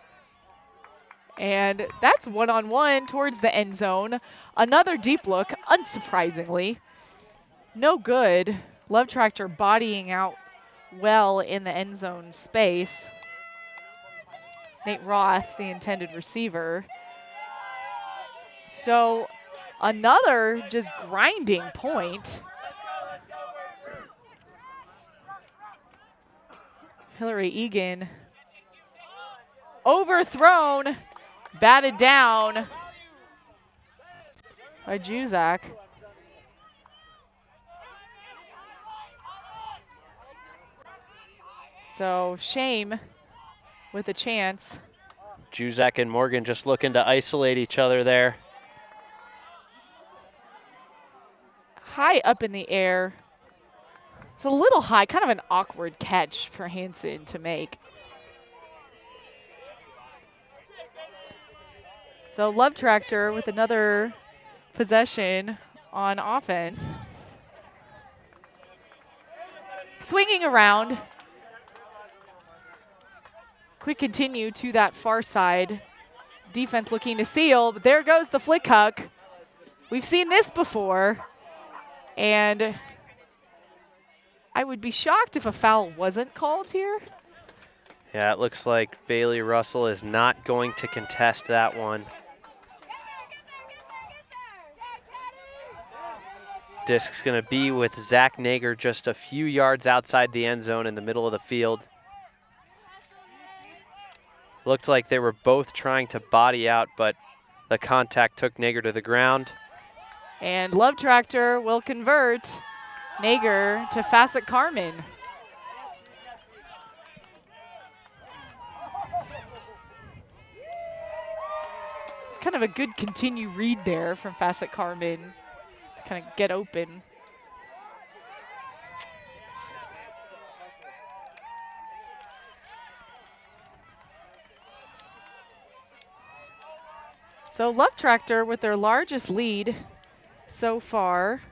And that's one-on-one towards the end zone. Another deep look, unsurprisingly. No good. Love Tractor bodying out well in the end zone space. Nate Roth, the intended receiver. So another just grinding point. Hillary Egan overthrown, batted down by Juzak. So Shame with a chance. Juzak and Morgan just looking to isolate each other there. High up in the air. It's a little high, kind of an awkward catch for Hansen to make. So Love Tractor with another possession on offense. Swinging around. Quick continue to that far side. Defense looking to seal, but there goes the flick huck. We've seen this before. And I would be shocked if a foul wasn't called here. Yeah, it looks like Bailey Russell is not going to contest that one. Disc's going to be with Zach Nager just a few yards outside the end zone in the middle of the field. Looked like they were both trying to body out, but the contact took Nager to the ground. And Love Tractor will convert Nager to Facet Carmen. It's kind of a good continue read there from Facet Carmen to kind of get open. So Love Tractor with their largest lead so far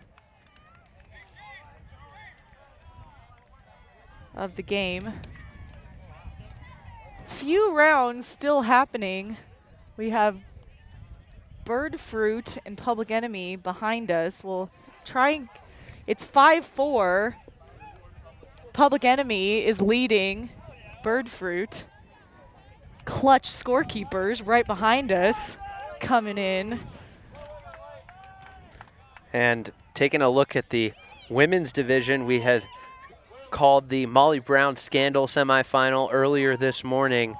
of the game. Few rounds still happening. We have Bird Fruit and Public Enemy behind us. We'll try and, it's 5-4. Public Enemy is leading Bird Fruit. Clutch scorekeepers right behind us coming in. And taking a look at the women's division, we had called the Molly Brown Scandal semifinal earlier this morning.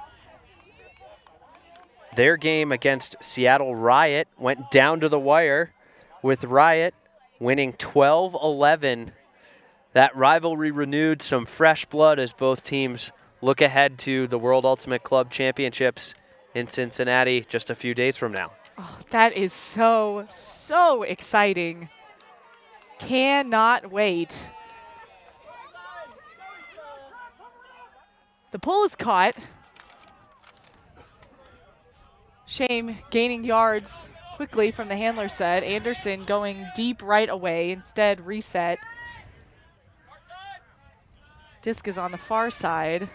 Their game against Seattle Riot went down to the wire, with Riot winning 12-11. That rivalry renewed, some fresh blood as both teams look ahead to the World Ultimate Club Championships in Cincinnati just a few days from now. Oh, that is so exciting. Cannot wait. The pull is caught. Shame gaining yards quickly from the handler set. Anderson going deep right away, instead reset. Disc is on the far side.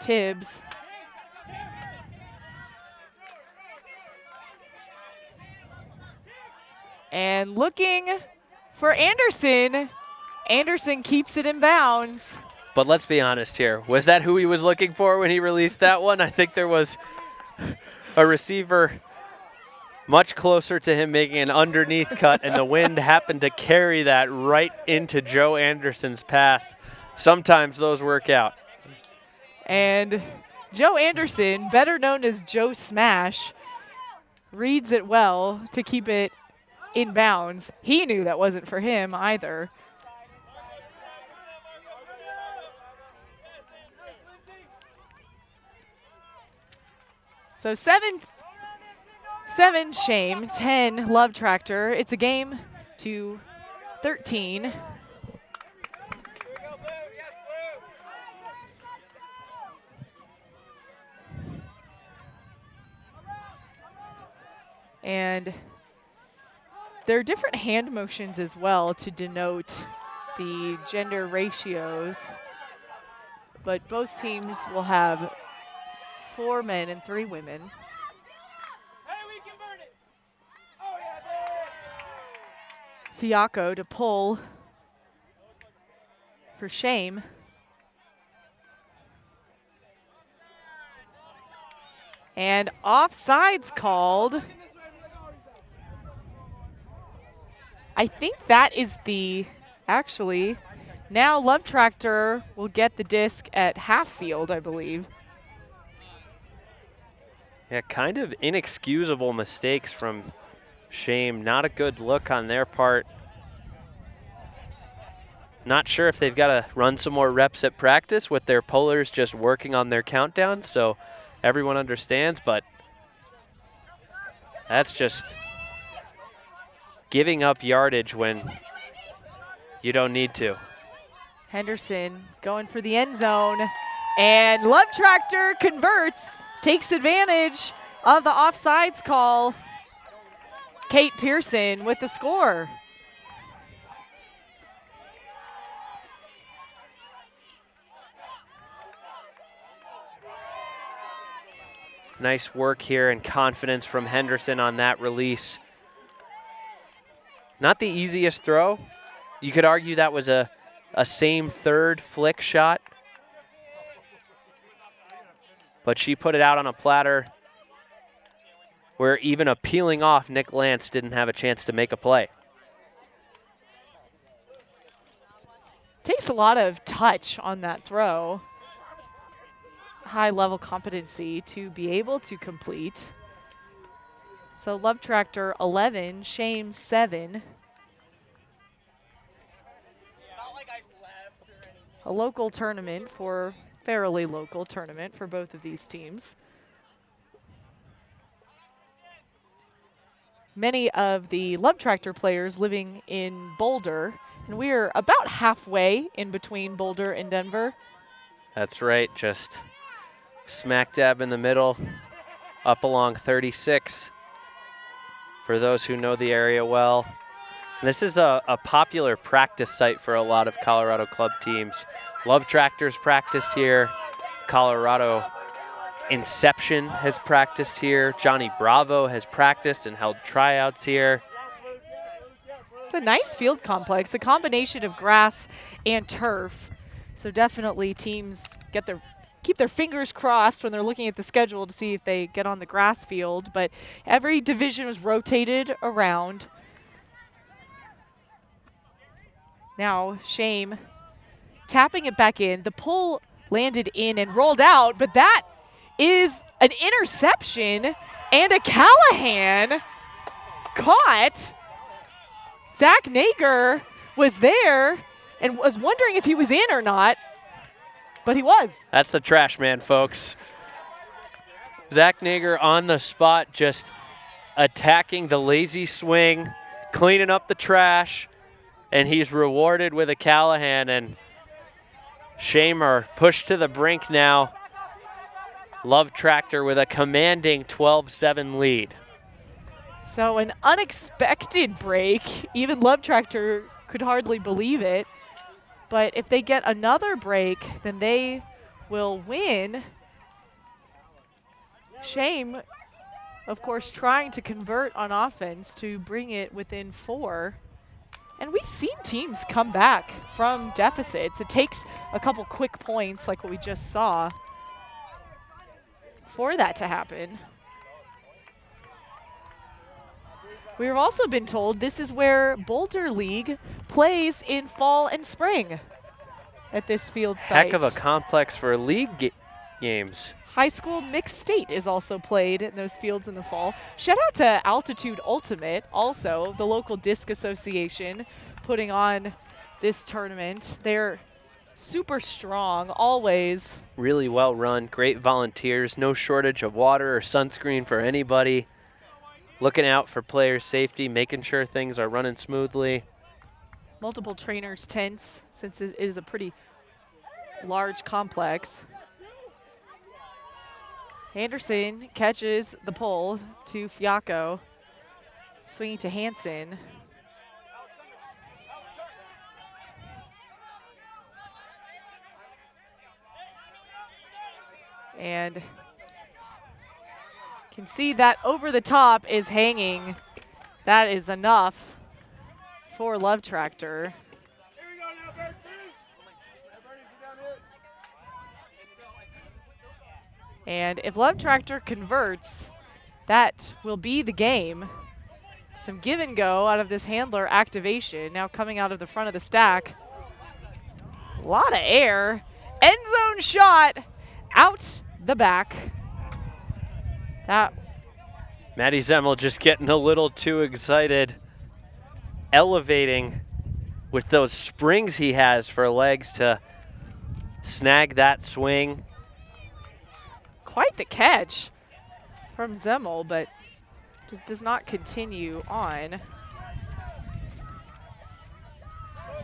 Tibbs. And looking for Anderson. Anderson keeps it in bounds. But let's be honest here. Was that who he was looking for when he released that one? I think there was a receiver much closer to him making an underneath cut, and the wind happened to carry that right into Joe Anderson's path. Sometimes those work out. And Joe Anderson, better known as Joe Smash, reads it well to keep it in bounds. He knew that wasn't for him either. So 7 Shame, 10 Love Tractor. It's a game to 13. And there are different hand motions as well to denote the gender ratios, but both teams will have 4 men and 3 women. Fiacco to pull for Shame. And offsides called. I think that is actually, now Love Tractor will get the disc at half field, I believe. Yeah, kind of inexcusable mistakes from Shame. Not a good look on their part. Not sure if they've got to run some more reps at practice with their pullers just working on their countdown so everyone understands, but that's just giving up yardage when you don't need to. Henderson going for the end zone, and Love Tractor converts, takes advantage of the offsides call. Kate Pearson with the score. Nice work here and confidence from Henderson on that release. Not the easiest throw. You could argue that was a same third flick shot. But she put it out on a platter where even a peeling off Nick Lance didn't have a chance to make a play. Takes a lot of touch on that throw. High level competency to be able to complete. So Love Tractor 11, Shame 7. A local tournament fairly local tournament for both of these teams. Many of the Love Tractor players living in Boulder, and we are about halfway in between Boulder and Denver. That's right, just smack dab in the middle, up along 36. For those who know the area well. And this is a popular practice site for a lot of Colorado club teams. Love Tractors practiced here. Colorado Inception has practiced here. Johnny Bravo has practiced and held tryouts here. It's a nice field complex, a combination of grass and turf. So definitely teams keep their fingers crossed when they're looking at the schedule to see if they get on the grass field. But every division was rotated around. Now Shame tapping it back in. The pull landed in and rolled out, but that is an interception, and a Callahan caught. Zach Nager was there and was wondering if he was in or not, but he was. That's the trash man, folks. Zach Nager on the spot, just attacking the lazy swing, cleaning up the trash, and he's rewarded with a Callahan, and Shame are pushed to the brink now. Love Tractor with a commanding 12-7 lead. So an unexpected break. Even Love Tractor could hardly believe it. But if they get another break, then they will win. Shame, of course, trying to convert on offense to bring it within 4. And we've seen teams come back from deficits. It takes a couple quick points like what we just saw for that to happen. We've also been told this is where Boulder League plays in fall and spring at this field site. Heck of a complex for league games. High school mixed state is also played in those fields in the fall. Shout out to Altitude Ultimate, also the local disc association, putting on this tournament. They're super strong, always. Really well run, great volunteers, no shortage of water or sunscreen for anybody. Looking out for players' safety, making sure things are running smoothly. Multiple trainers' tents, since it is a pretty large complex. Anderson catches the pull to Fiacco, swinging to Hansen. And can see that over the top is hanging. That is enough for Love Tractor. And if Love Tractor converts, that will be the game. Some give and go out of this handler activation. Now coming out of the front of the stack. A lot of air. End zone shot out the back. That. Matty Zemmel just getting a little too excited. Elevating with those springs he has for legs to snag that swing. Quite the catch from Zemmel, but just does not continue on.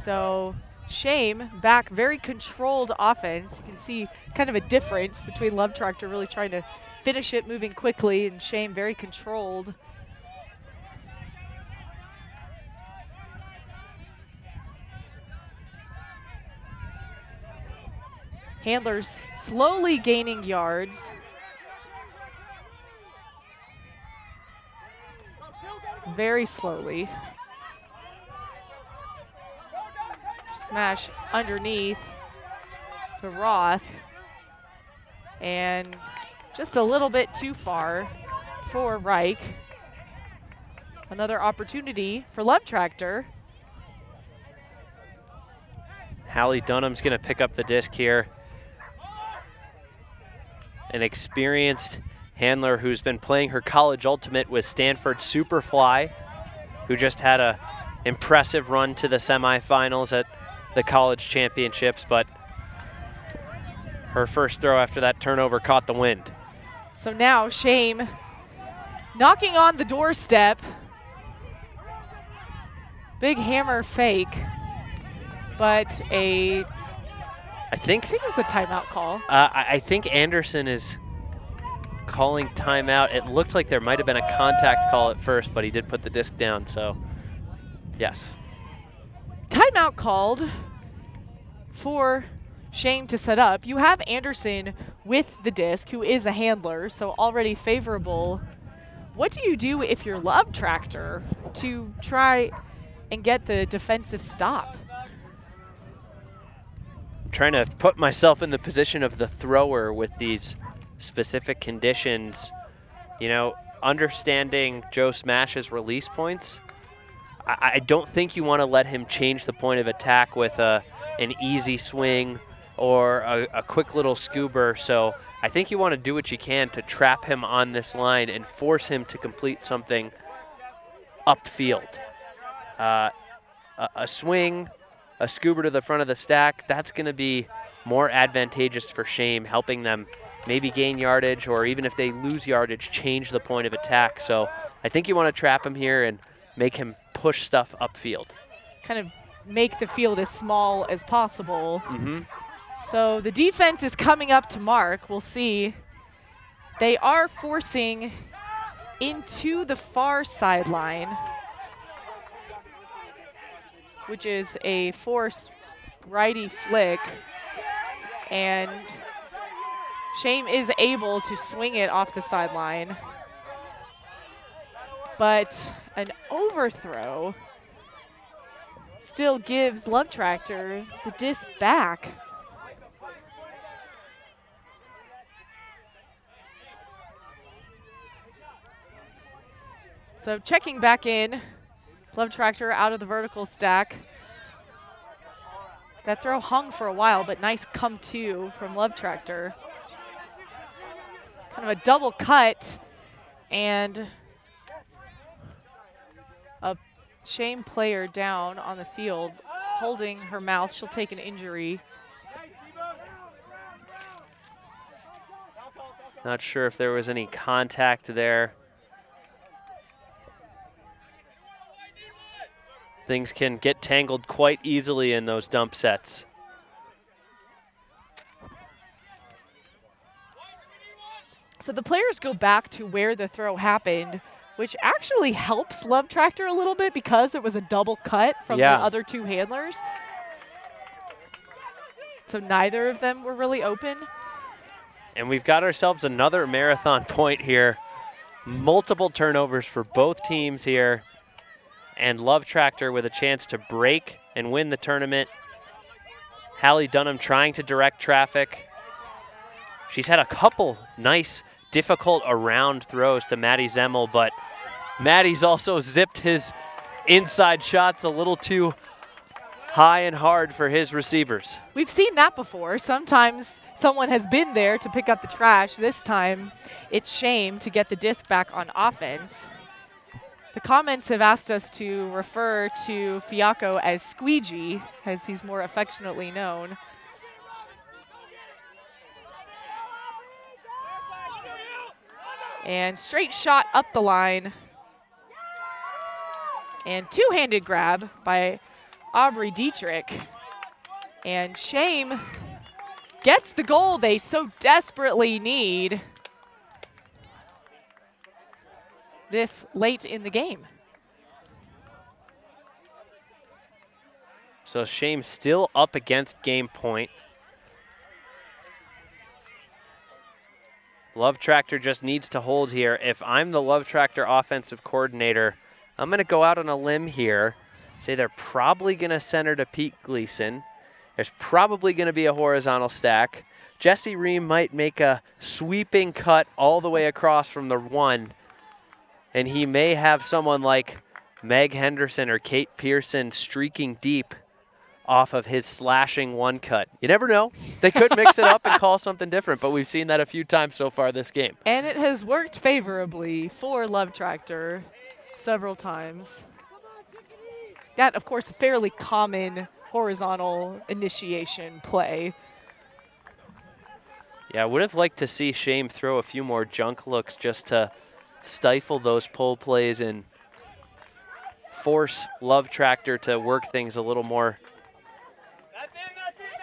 So Shame back, very controlled offense. You can see kind of a difference between Love Tractor really trying to finish it, moving quickly, and Shame very controlled. Handlers slowly gaining yards. Very slowly. Smash underneath to Roth. And just a little bit too far for Reich. Another opportunity for Love Tractor. Hallie Dunham's going to pick up the disc here. An experienced handler who's been playing her college ultimate with Stanford Superfly, who just had a impressive run to the semifinals at the college championships, but her first throw after that turnover caught the wind. So now Shame knocking on the doorstep. Big hammer fake, but I think it was a timeout call. I think Anderson is calling timeout. It looked like there might have been a contact call at first, but he did put the disc down, so yes. Timeout called for Shame to set up. You have Anderson with the disc, who is a handler, so already favorable. What do you do if you're Love Tractor to try and get the defensive stop? I'm trying to put myself in the position of the thrower with these specific conditions. You know, understanding Joe Smash's release points, I don't think you want to let him change the point of attack with an easy swing or a quick little scuba. So I think you want to do what you can to trap him on this line and force him to complete something upfield. A swing, a scuba to the front of the stack, that's going to be more advantageous for Shame, helping them maybe gain yardage, or even if they lose yardage, change the point of attack. So I think you want to trap him here and make him push stuff upfield. Kind of make the field as small as possible. Mm-hmm. So the defense is coming up to mark. We'll see. They are forcing into the far sideline, which is a force righty flick. And Shame is able to swing it off the sideline. But an overthrow still gives Love Tractor the disc back. So checking back in, Love Tractor out of the vertical stack. That throw hung for a while, but nice come to from Love Tractor. Kind of a double cut and a Shame player down on the field, holding her mouth. She'll take an injury. Not sure if there was any contact there. Things can get tangled quite easily in those dump sets. So the players go back to where the throw happened, which actually helps Love Tractor a little bit because it was a double cut from the other two handlers. So neither of them were really open. And we've got ourselves another marathon point here. Multiple turnovers for both teams here. And Love Tractor with a chance to break and win the tournament. Hallie Dunham trying to direct traffic. She's had a couple nice, difficult around throws to Maddie Zemmel, but Maddie's also zipped his inside shots a little too high and hard for his receivers. We've seen that before. Sometimes someone has been there to pick up the trash. This time, it's Shame to get the disc back on offense. The comments have asked us to refer to Fiacco as Squeegee, as he's more affectionately known. And straight shot up the line. And two-handed grab by Aubrey Dietrich. And Shame gets the goal they so desperately need this late in the game. So Shame still up against game point. Love Tractor just needs to hold here. If I'm the Love Tractor offensive coordinator, I'm going to go out on a limb here. Say they're probably going to center to Pete Gleason. There's probably going to be a horizontal stack. Jesse Ream might make a sweeping cut all the way across from the one. And he may have someone like Meg Henderson or Kate Pearson streaking deep off of his slashing one cut. You never know. They could mix it up and call something different, but we've seen that a few times so far this game. And it has worked favorably for Love Tractor several times. That, of course, a fairly common horizontal initiation play. Yeah, I would have liked to see Shame throw a few more junk looks just to stifle those pull plays and force Love Tractor to work things a little more.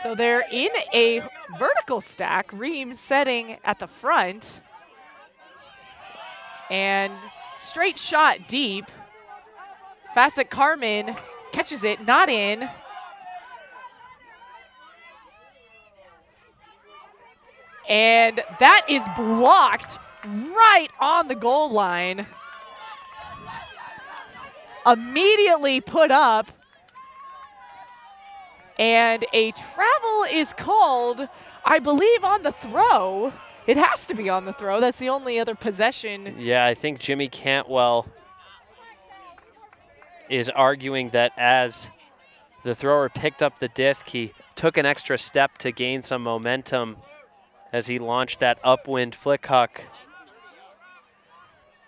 So they're in a vertical stack, Ream setting at the front. And straight shot deep. Facet Carmen catches it, not in. And that is blocked right on the goal line. Immediately put up. And a travel is called, I believe, on the throw. It has to be on the throw. That's the only other possession. Yeah, I think Jimmy Cantwell is arguing that as the thrower picked up the disc, he took an extra step to gain some momentum as he launched that upwind flick huck.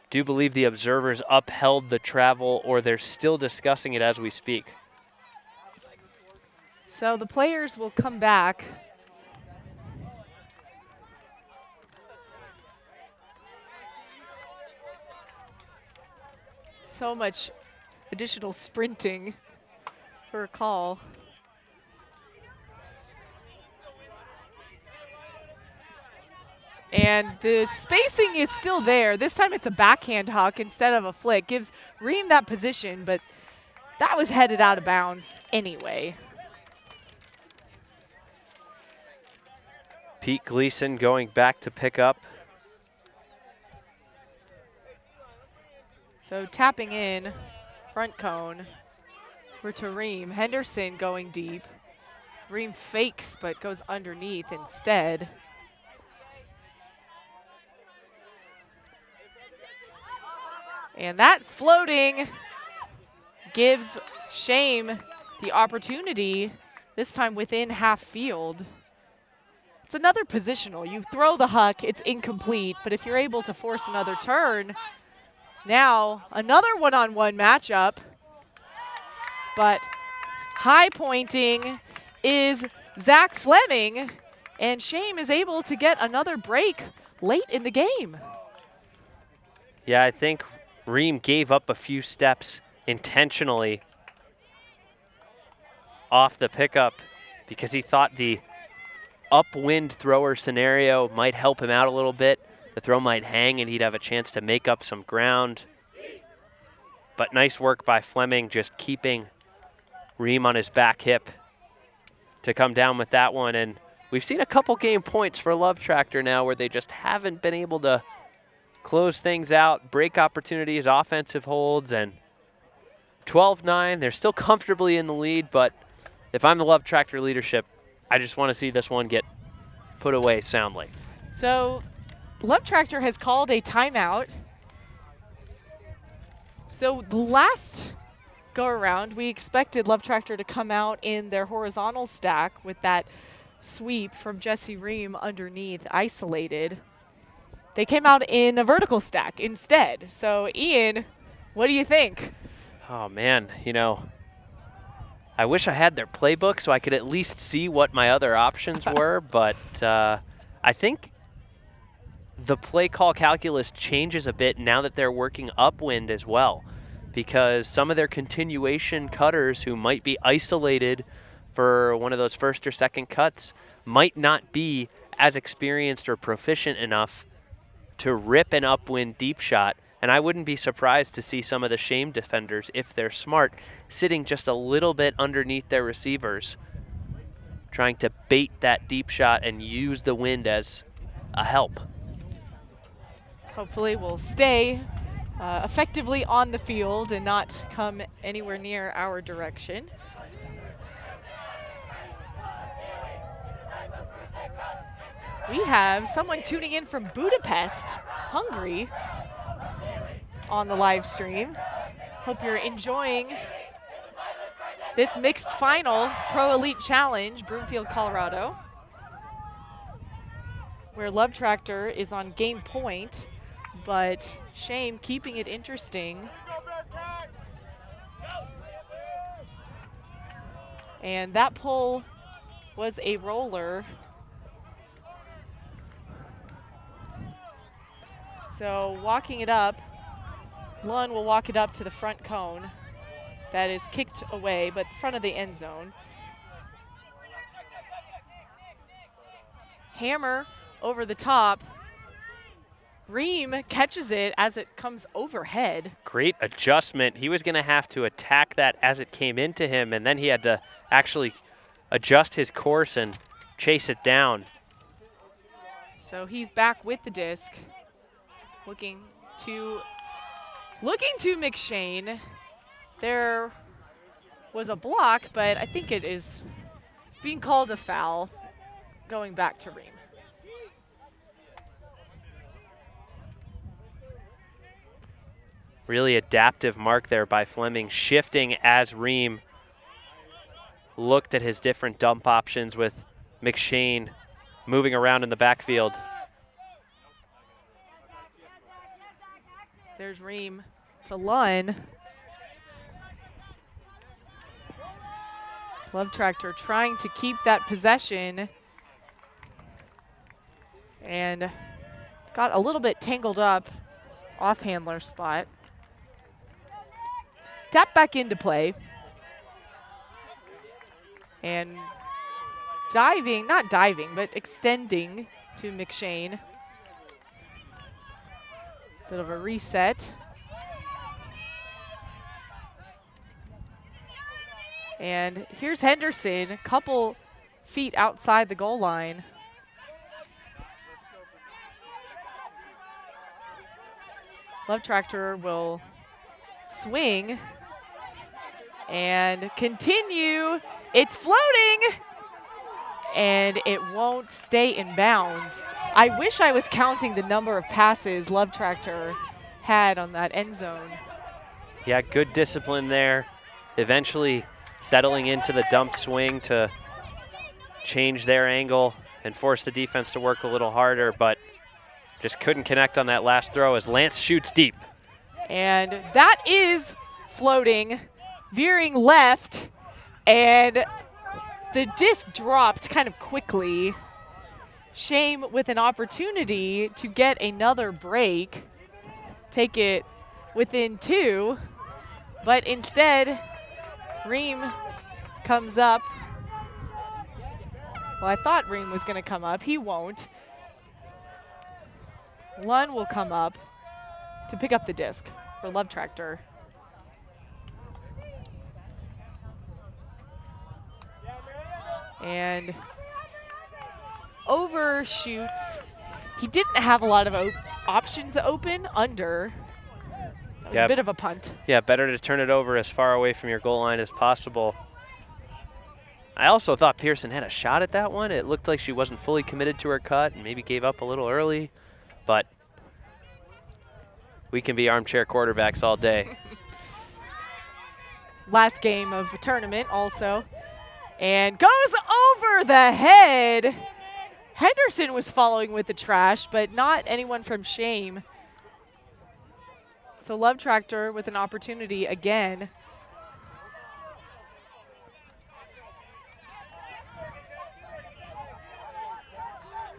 Do believe the observers upheld the travel, or they're still discussing it as we speak. So the players will come back. So much additional sprinting for a call. And the spacing is still there. This time it's a backhand huck instead of a flick. Gives Reem that position, but that was headed out of bounds anyway. Pete Gleason going back to pick up. So tapping in, front cone for Reem. Henderson going deep. Reem fakes but goes underneath instead. And that's floating. Gives Shame the opportunity, this time within half field. It's another positional. You throw the huck, it's incomplete, but if you're able to force another turn, now another one-on-one matchup. But high pointing is Zach Fleming, and Shame is able to get another break late in the game. Yeah, I think Reem gave up a few steps intentionally off the pickup because he thought the upwind thrower scenario might help him out a little bit. The throw might hang and he'd have a chance to make up some ground. But nice work by Fleming, just keeping Reem on his back hip to come down with that one. And we've seen a couple game points for Love Tractor now where they just haven't been able to close things out, break opportunities, offensive holds, and 12-9. They're still comfortably in the lead, but if I'm the Love Tractor leadership, I just want to see this one get put away soundly. So Love Tractor has called a timeout. So the last go around, we expected Love Tractor to come out in their horizontal stack with that sweep from Jesse Reem underneath, isolated. They came out in a vertical stack instead. So Ian, what do you think? Oh man, you know, I wish I had their playbook so I could at least see what my other options were, but I think the play call calculus changes a bit now that they're working upwind as well, because some of their continuation cutters who might be isolated for one of those first or second cuts might not be as experienced or proficient enough to rip an upwind deep shot. And I wouldn't be surprised to see some of the Shame defenders, if they're smart, sitting just a little bit underneath their receivers, trying to bait that deep shot and use the wind as a help. Hopefully we'll stay effectively on the field and not come anywhere near our direction. We have someone tuning in from Budapest, Hungary, on the live stream. Hope you're enjoying this mixed final Pro Elite Challenge, Broomfield, Colorado, where Love Tractor is on game point, but Shame keeping it interesting. And that pull was a roller. So walking it up, Lund will walk it up to the front cone. That is kicked away, but front of the end zone. Hammer over the top. Reem catches it as it comes overhead. Great adjustment. He was going to have to attack that as it came into him, and then he had to actually adjust his course and chase it down. So he's back with the disc. Looking to McShane. There was a block, but I think it is being called a foul, going back to Reem. Really adaptive mark there by Fleming, shifting as Reem looked at his different dump options with McShane moving around in the backfield. There's Reem to Lund. Love Tractor trying to keep that possession and got a little bit tangled up off handler spot. step back into play. And diving, not diving, but extending to McShane. Bit of a reset. And here's Henderson, a couple feet outside the goal line. Love Tractor will swing and continue. It's floating, and it won't stay in bounds. I wish I was counting the number of passes Love Tractor had on that end zone. Yeah, good discipline there. Eventually settling into the dump swing to change their angle and force the defense to work a little harder, but just couldn't connect on that last throw as Lance shoots deep. And that is floating, veering left, and the disc dropped kind of quickly. Shame with an opportunity to get another break, take it within 2, but instead, Ream comes up. Well, I thought Ream was going to come up. He won't. Lund will come up to pick up the disc for Love Tractor. And overshoots. He didn't have a lot of options open under. That was a bit of a punt. Yeah, better to turn it over as far away from your goal line as possible. I also thought Pearson had a shot at that one. It looked like she wasn't fully committed to her cut and maybe gave up a little early, but we can be armchair quarterbacks all day. Last game of the tournament also. And goes over the head. Henderson was following with the trash, but not anyone from Shame. So Love Tractor with an opportunity again.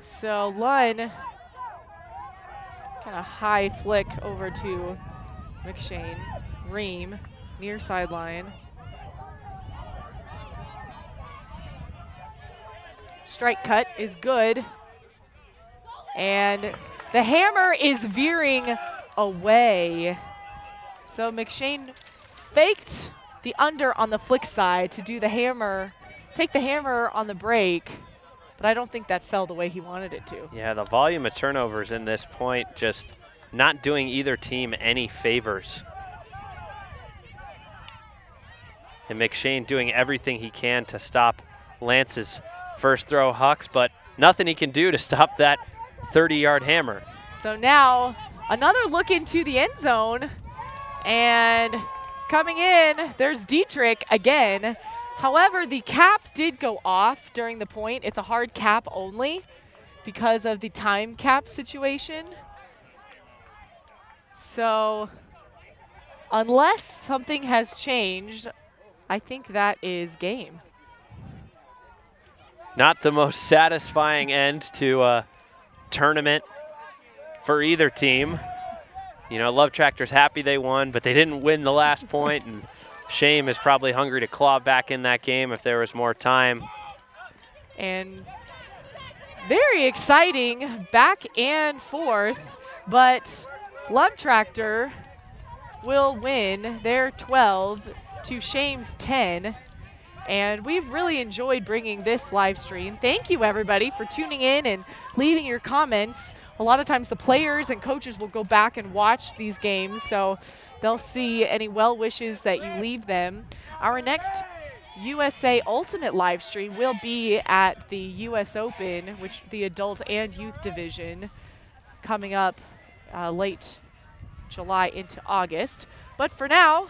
So Lund, kind of high flick over to McShane. Ream, near sideline. Strike cut is good. And the hammer is veering away. So McShane faked the under on the flick side to do the hammer, take the hammer on the break, but I don't think that fell the way he wanted it to. Yeah, the volume of turnovers in this point just not doing either team any favors. And McShane doing everything he can to stop Lance's first throw hucks, but nothing he can do to stop that 30-yard hammer. So now another look into the end zone, and coming in, there's Dietrich again. However, the cap did go off during the point. It's a hard cap only because of the time cap situation. So unless something has changed, I think that is game. Not the most satisfying end to a tournament for either team. You know, Love Tractor's happy they won, but they didn't win the last point, and Shame is probably hungry to claw back in that game if there was more time. And very exciting back and forth, but Love Tractor will win their 12 to Shame's 10. And we've really enjoyed bringing this live stream. Thank you, everybody, for tuning in and leaving your comments. A lot of times the players and coaches will go back and watch these games, so they'll see any well wishes that you leave them. Our next USA Ultimate live stream will be at the US Open, which the adult and youth division, coming up late July into August. But for now,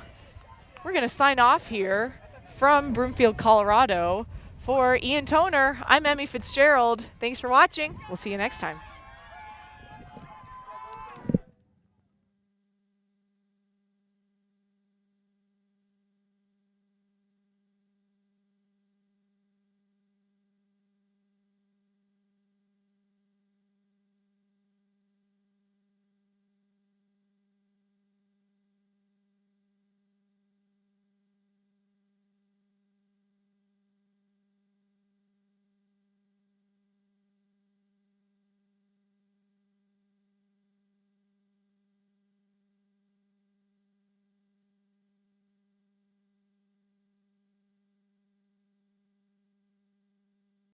we're going to sign off here from Broomfield, Colorado. For Ian Toner, I'm Emmy Fitzgerald. Thanks for watching. We'll see you next time.